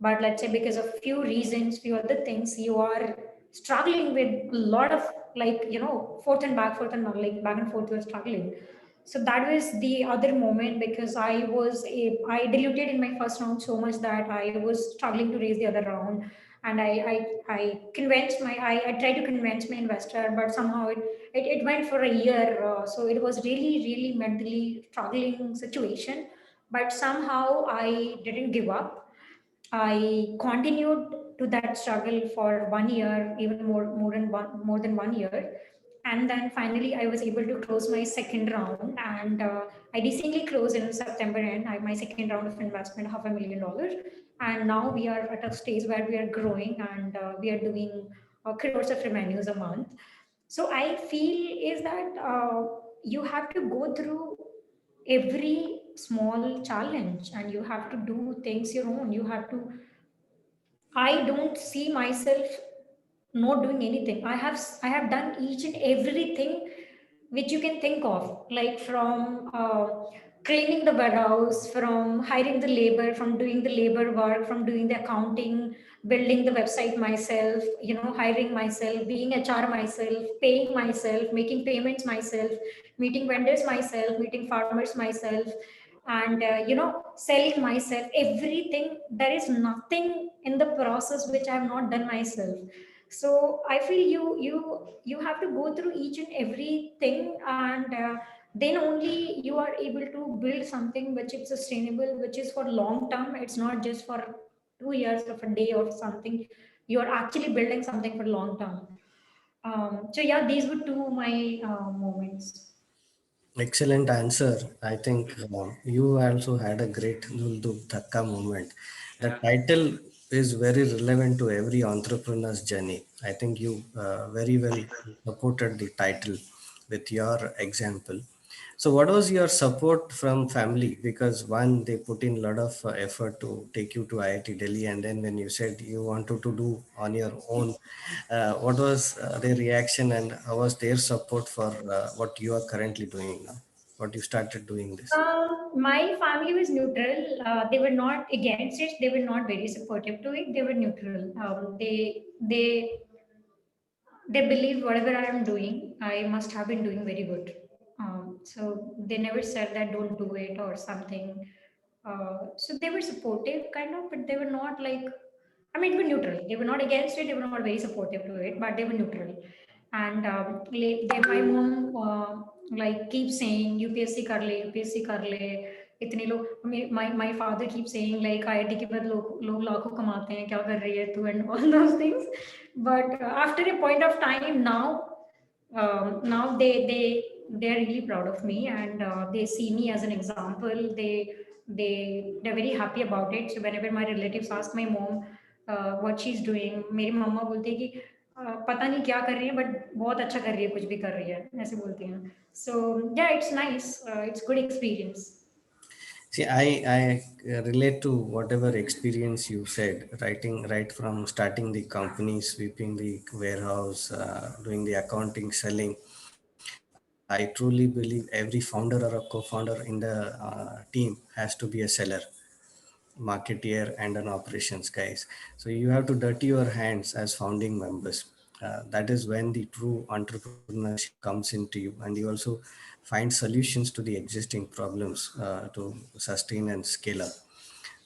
But let's say because of few reasons, few other things, you are struggling with a lot of, like, forth and back, like back and forth, you're struggling. So that was the other moment, because I diluted in my first round so much that I was struggling to raise the other round. And I convinced I tried to convince my investor, but somehow it went for a year. So it was really, really mentally struggling situation. But somehow I didn't give up. I continued to that struggle for 1 year, even more than 1 year, and then finally I was able to close my second round, and I decently closed in September end. My second round of investment, $500,000, and now we are at a stage where we are growing, and we are doing crores of revenues a month. So I feel is that you have to go through every small challenge, and you have to do things your own. You have to, I don't see myself not doing anything. I have done each and everything which you can think of, like from cleaning the warehouse, from hiring the labor, from doing the labor work, from doing the accounting, building the website myself, hiring myself, being HR myself, paying myself, making payments myself, meeting vendors myself, meeting farmers myself, and selling myself everything. There is nothing in the process which I have not done myself. So I feel you have to go through each and everything, and then only you are able to build something which is sustainable, which is for long term. It's not just for 2 years of a day or something. You are actually building something for long term. So yeah, these were two my moments. Excellent answer. I think you also had a great Dul Dhakka moment. The Yeah. title is very relevant to every entrepreneur's journey. I think you very well supported the title with your example. So, what was your support from family? Because one, they put in a lot of effort to take you to IIT Delhi, and then when you said you wanted to do on your own, what was their reaction, and how was their support for what you are currently doing now? What you started doing this? My family was neutral. They were not against it. They were not very supportive to it. They were neutral. They believe whatever I am doing, I must have been doing very good. So they never said that don't do it or something. So they were supportive, kind of, but they were not like, I mean, they were neutral. They were not against it. They were not very supportive to it, but they were neutral. And my mom like keeps saying UPSC kar le, UPSC kar le. इतने लोग, my father keeps saying like IIT के बाद लोग लाखों कमाते हैं, क्या कर रही है तू, and all those things. But after a point of time, now they're really proud of me, and they see me as an example. They're very happy about it. So whenever my relatives ask my mom what she's doing, मेरी मम्मा बोलती है कि पता नहीं क्या कर रही है, बट बहुत अच्छा कर रही है, कुछ भी कर रही है, ऐसे बोलती हैं. So yeah, it's nice. It's good experience. See, I relate to whatever experience you said, writing right from starting the company, sweeping the warehouse, doing the accounting, selling. I truly believe every founder or a co-founder in the team has to be a seller, marketeer, and an operations guys. So you have to dirty your hands as founding members. That is when the true entrepreneurship comes into you, and you also find solutions to the existing problems to sustain and scale up.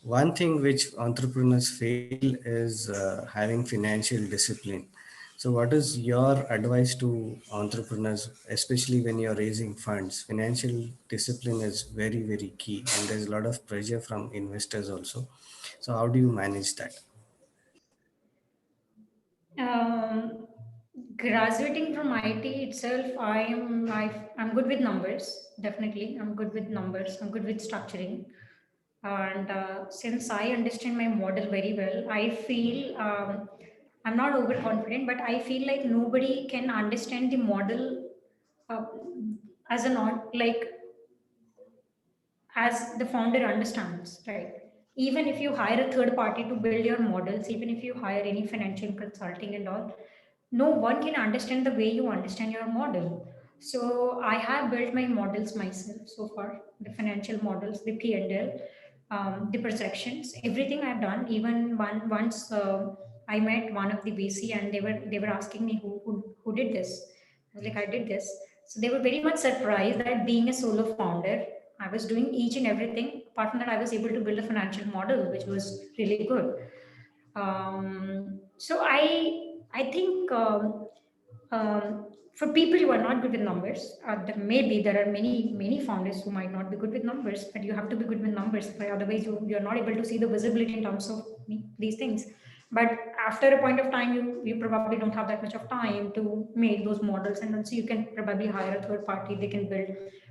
One thing which entrepreneurs fail is having financial discipline. So, what is your advice to entrepreneurs, especially when you're raising funds? Financial discipline is very, very key, and there's a lot of pressure from investors also. So, how do you manage that? Um, Graduating from IT itself, I'm good with numbers. Definitely, I'm good with numbers. I'm good with structuring. And since I understand my model very well, I feel I'm not overconfident, but I feel like nobody can understand the model uh, as a not like as the founder understands, right? even if you hire a third party to build your models, even if you hire any financial consulting and all, no one can understand the way you understand your model. So I have built my models myself so far, the financial models, the P&L, the projections, everything I've done. Even once I met one of the VC and they were asking me who did this. I was like, I did this. So they were very much surprised that being a solo founder, I was doing each and everything. Apart from that, I was able to build a financial model, which was really good. So I think for people who are not good with numbers, maybe there are many founders who might not be good with numbers, but you have to be good with numbers. Otherwise, you're not able to see the visibility in terms of these things. But after a point of time, you probably don't have that much of time to make those models, and also you can probably hire a third party, they can build.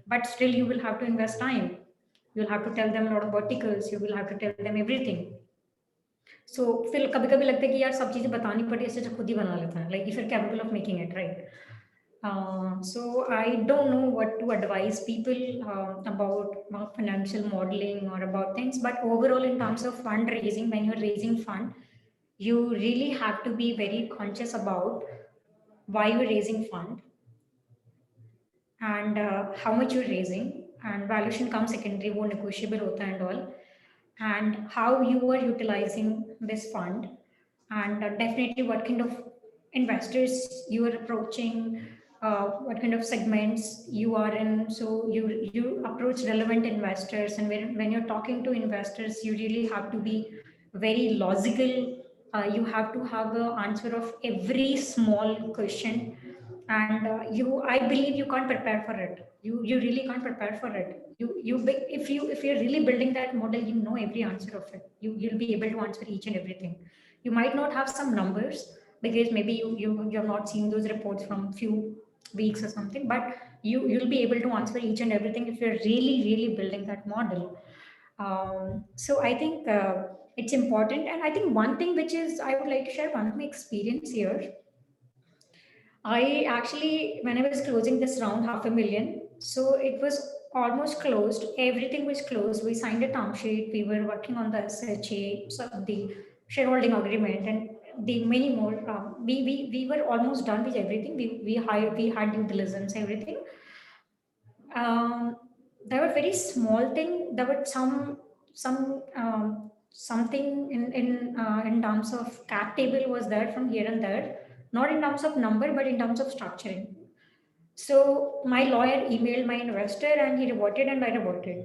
But still, you will have to invest time. You'll have to tell them a lot of verticals. You will have to tell them everything. सो फिर कभी कभी लगता है कि यार सब चीजें बतानी पड़ी, इससे जो खुद ही बना लेता है, like if you are capable of making it right. So I don't know what to advise people about financial modeling or about things, but overall in terms of fundraising, when you're raising fund, you really have to be very conscious about why you're raising fund and how much you're raising, and valuation comes secondary, वो negotiable होता है and all, and how you are utilizing this fund, and definitely what kind of investors you are approaching, what kind of segments you are in. So you approach relevant investors, and when you're talking to investors, you really have to be very logical. You have to have the answer of every small question, and I believe you can't prepare for it. You really can't prepare for it. If you're really building that model, you know every answer of it. You'll be able to answer each and everything. You might not have some numbers because maybe you have not seen those reports from few weeks or something, but you'll be able to answer each and everything if you're really building that model. So I think it's important. And I think one thing which is, I would like to share one of my experience here. I actually, when I was closing this round, 500,000, so it was almost closed. Everything was closed. We signed a term sheet. We were working on the SHA, so the shareholding agreement, and the many more. We were almost done with everything. We had due diligence, everything. There were very small thing. There were something in terms of cap table was there from here and there, not in terms of number, but in terms of structuring. So my lawyer emailed my investor and he reverted and I reverted.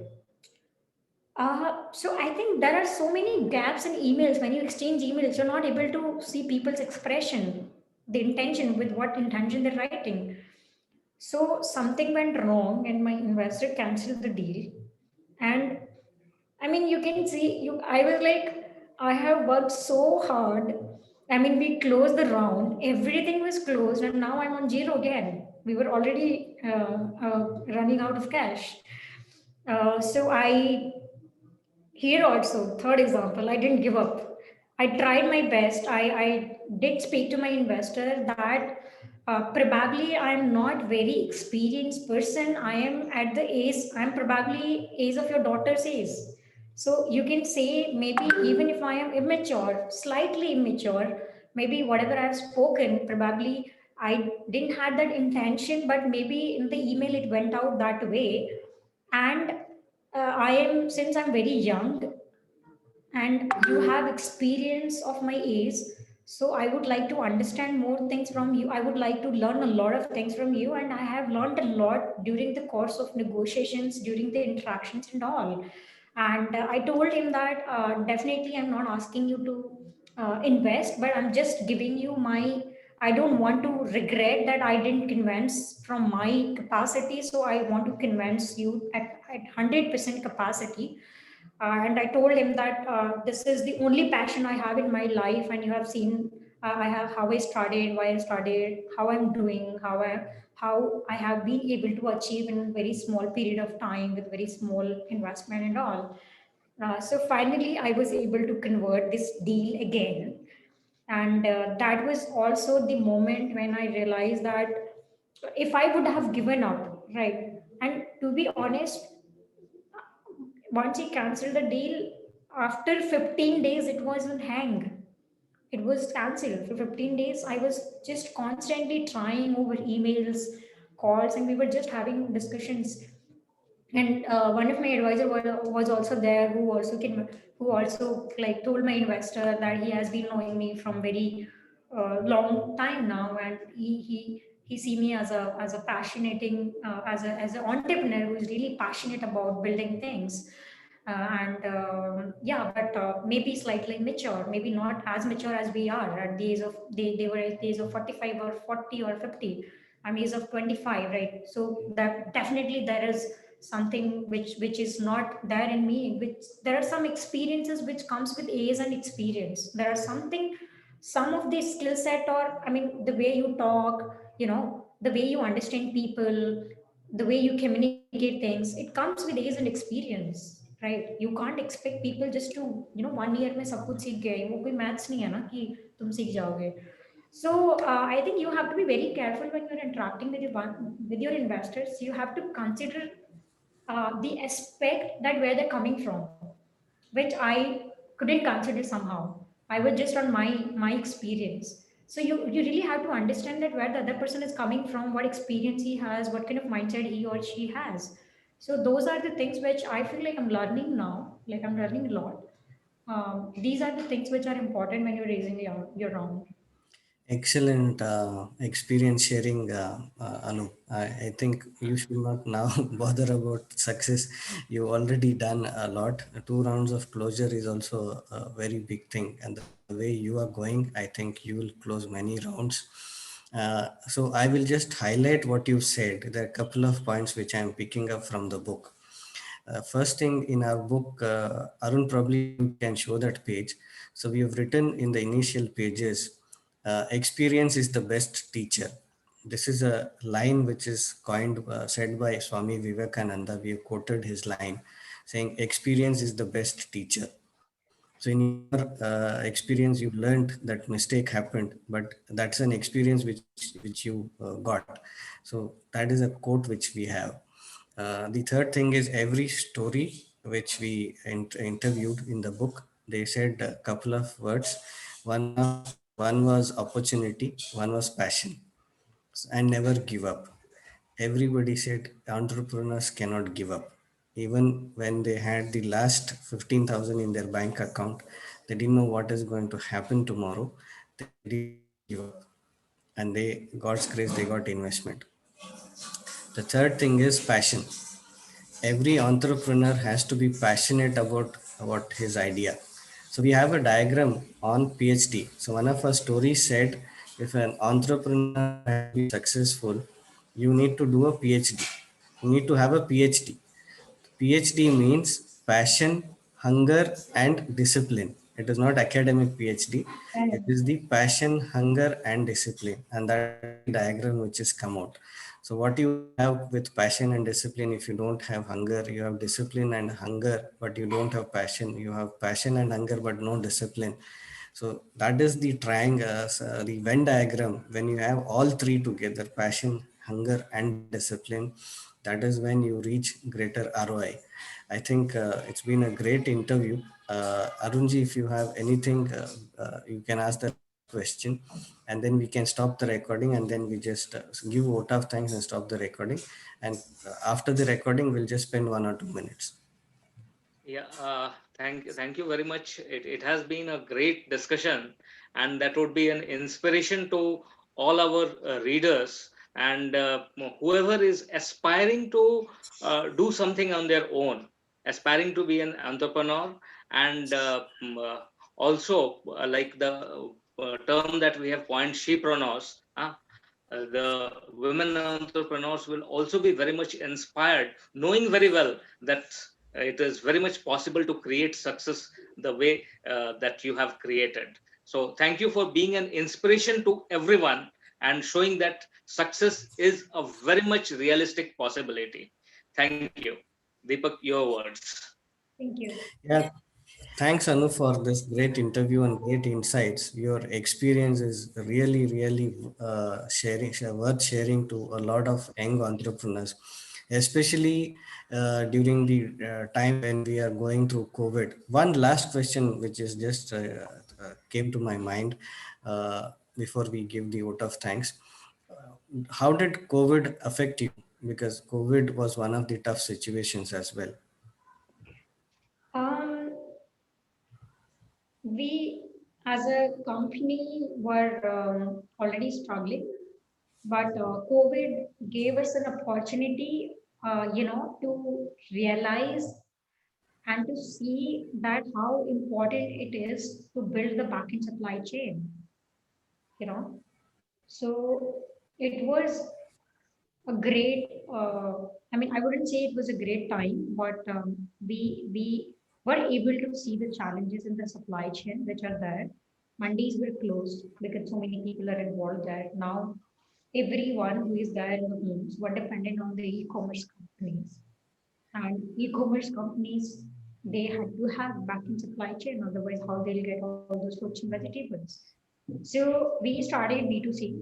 So I think there are so many gaps in emails. When you exchange emails, you're not able to see people's expression, the intention, with what intention they're writing. So something went wrong and my investor canceled the deal. And I mean, you can see, I was like, I have worked so hard. I mean, we closed the round, everything was closed, and now I'm on zero again. We were already running out of cash. Here also, third example, I didn't give up. I tried my best. I did speak to my investor that probably I'm not very experienced person. I am at the age, I'm probably age of your daughter's age. So you can say maybe even if I am immature, slightly immature, maybe whatever I've spoken, probably I didn't have that intention, but maybe in the email it went out that way. And since I'm very young and you have experience of my age, so I would like to understand more things from you. I would like to learn a lot of things from you, and I have learned a lot during the course of negotiations, during the interactions and all. And I told him that definitely I'm not asking you to invest, but I'm just giving you my, I don't want to regret that I didn't convince from my capacity, so I want to convince you at 100% capacity. And I told him that this is the only passion I have in my life, and you have seen I have how I studied, why I studied, how I'm doing, how I have been able to achieve in a very small period of time with very small investment and all. So finally, I was able to convert this deal again, and that was also the moment when I realized that if I would have given up, right, and to be honest, once he canceled the deal, After 15 days, it was on hang. It was cancelled for 15 days. I was just constantly trying over emails, calls, and we were just having discussions. And one of my advisor was also there, who also like told my investor that he has been knowing me from very long time now, and he see me as a passionating as an entrepreneur who is really passionate about building things. And yeah, but maybe slightly mature, maybe not as mature as we are at the age of they were at the age of 45 or 40 or 50. I'm age of 25, right? So that definitely there is something which is not there in me. Which there are some experiences which comes with age and experience. There are something, some of the skill set, or I mean the way you talk, the way you understand people, the way you communicate things, it comes with age and experience, right? You can't expect people just to 1 year में सब कुछ सीख गए, वो कोई maths नहीं है ना कि तुम सीख जाओगे. So I think you have to be very careful when you're interacting with your investors. You have to consider the aspect that where they're coming from, which I couldn't consider somehow. I was just on my experience. So you really have to understand that where the other person is coming from, what experience he has, what kind of mindset he or she has. So those are the things which I feel like I'm learning now. Like I'm learning a lot. These are the things which are important when you're raising your round. Excellent experience sharing, Anu. I think you should not now bother about success. You already done a lot. 2 rounds of closure is also a very big thing, and the way you are going, I think you will close many rounds. So I will just highlight what you said. There are a couple of points which I am picking up from the book. First thing in our book, Arun, probably you can show that page. So we have written in the initial pages, experience is the best teacher. This is a line which is coined, said by Swami Vivekananda. We have quoted his line saying, experience is the best teacher. So in your experience, you learned that mistake happened, but that's an experience which you got. So that is a quote which we have. The third thing is every story which we interviewed in the book, they said a couple of words. One was opportunity, one was passion, and never give up. Everybody said entrepreneurs cannot give up. Even when they had the last 15,000 in their bank account, they didn't know what is going to happen tomorrow. They didn't give up. And they, God's grace, they got investment. The third thing is passion. Every entrepreneur has to be passionate about his idea. So we have a diagram on PhD. So one of our stories said, if an entrepreneur has to be successful, you need to do a PhD. You need to have a PhD. PhD means passion, hunger, and discipline. It is not academic PhD. It is the passion, hunger, and discipline. And that is the diagram which is come out. So what you have with passion and discipline, if you don't have hunger, you have discipline and hunger, but you don't have passion. You have passion and hunger, but no discipline. So that is the triangle, the Venn diagram. When you have all three together, passion, hunger, and discipline, that is when you reach greater ROI. I think it's been a great interview. Arunji, if you have anything, you can ask the question, and then we can stop the recording, and then we just give vote of thanks and stop the recording. And after the recording, we'll just spend 1 or 2 minutes. Yeah, thank you very much. It has been a great discussion, and that would be an inspiration to all our readers and whoever is aspiring to do something on their own, aspiring to be an entrepreneur, and also like the term that we have coined, shepreneurs. The women entrepreneurs will also be very much inspired, knowing very well that it is very much possible to create success the way that you have created. So, thank you for being an inspiration to everyone and showing that success is a very much realistic possibility. Thank you. Deepak, your words. Thank you. Yeah, thanks, Anu, for this great interview and great insights. Your experience is really, really worth sharing to a lot of young entrepreneurs. especially during the time when we are going through COVID. One last question, which is just came to my mind before we give the vote of thanks. How did COVID affect you? Because COVID was one of the tough situations as well. Um, we as a company were already struggling, but COVID gave us an opportunity, to realize and to see that how important it is to build the backend supply chain, you know. So it was a great, I mean, I wouldn't say it was a great time, but we were able to see the challenges in the supply chain which are there. Mandis were closed because so many people are involved there. Now, everyone who is there in the homes were dependent on the e-commerce companies. And e-commerce companies, they had to have back-end supply chain, otherwise how they'll get all those fruits and vegetables. So we started B2C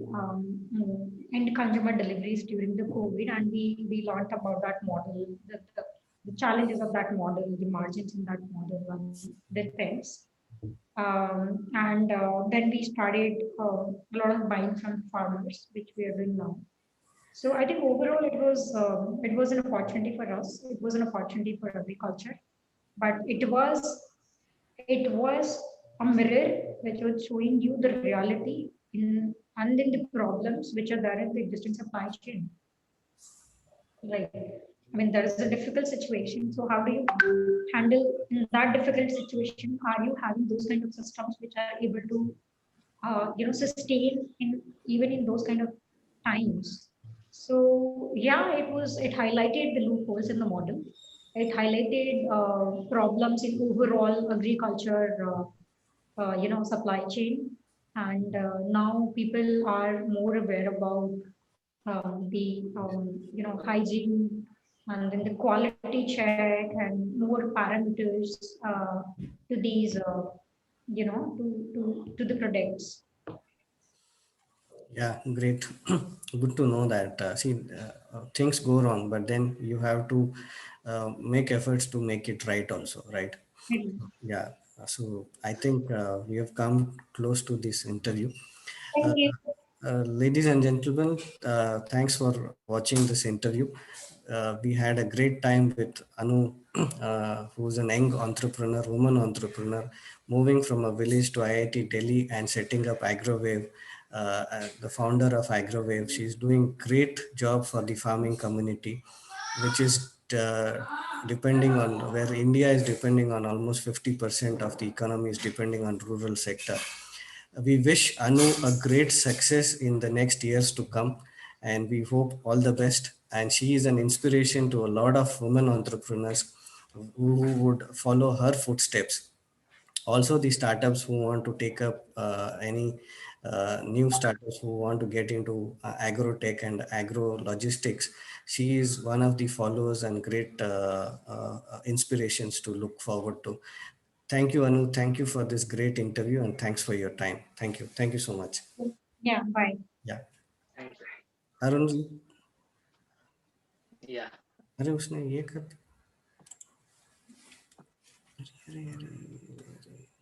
and consumer deliveries during the COVID, and we learned about that model, the challenges of that model, the margins in that model, and the things. And then we started a lot of buying from farmers, which we are doing now. So I think overall it was an opportunity for us. It was an opportunity for agriculture, but it was a mirror which was showing you the reality in and then the problems which are there in the existing supply chain. Right. I mean, there is a difficult situation. So how do you handle in that difficult situation? Are you having those kind of systems which are able to sustain in even in those kind of times? So yeah, it highlighted the loopholes in the model. It highlighted problems in overall agriculture, supply chain, and now people are more aware about the hygiene and then the quality check and more parameters uh, to these to the products. Yeah, great. Good to know that. See, things go wrong, but then you have to make efforts to make it right also, right? Yeah. So I think we have come close to this interview. Thank Uh, you. Ladies and gentlemen, thanks for watching this interview. We had a great time with Anu, who's an young entrepreneur, woman entrepreneur, moving from a village to IIT Delhi and setting up AgroWave, the founder of AgroWave. She's doing great job for the farming community, which is depending on where India is depending on almost 50% of the economy is depending on rural sector. We wish Anu a great success in the next years to come, and we hope all the best. And she is an inspiration to a lot of women entrepreneurs who would follow her footsteps. Also, the startups who want to take up any new startups who want to get into agrotech and agro logistics. She is one of the followers and great inspirations to look forward to. Thank you, Anu. Thank you for this great interview and thanks for your time. Thank you. Thank you so much. Yeah, bye. Yeah. Thank you. Arun ji, Yeah. अरे उसने ये कर दिया। अरे अरे अरे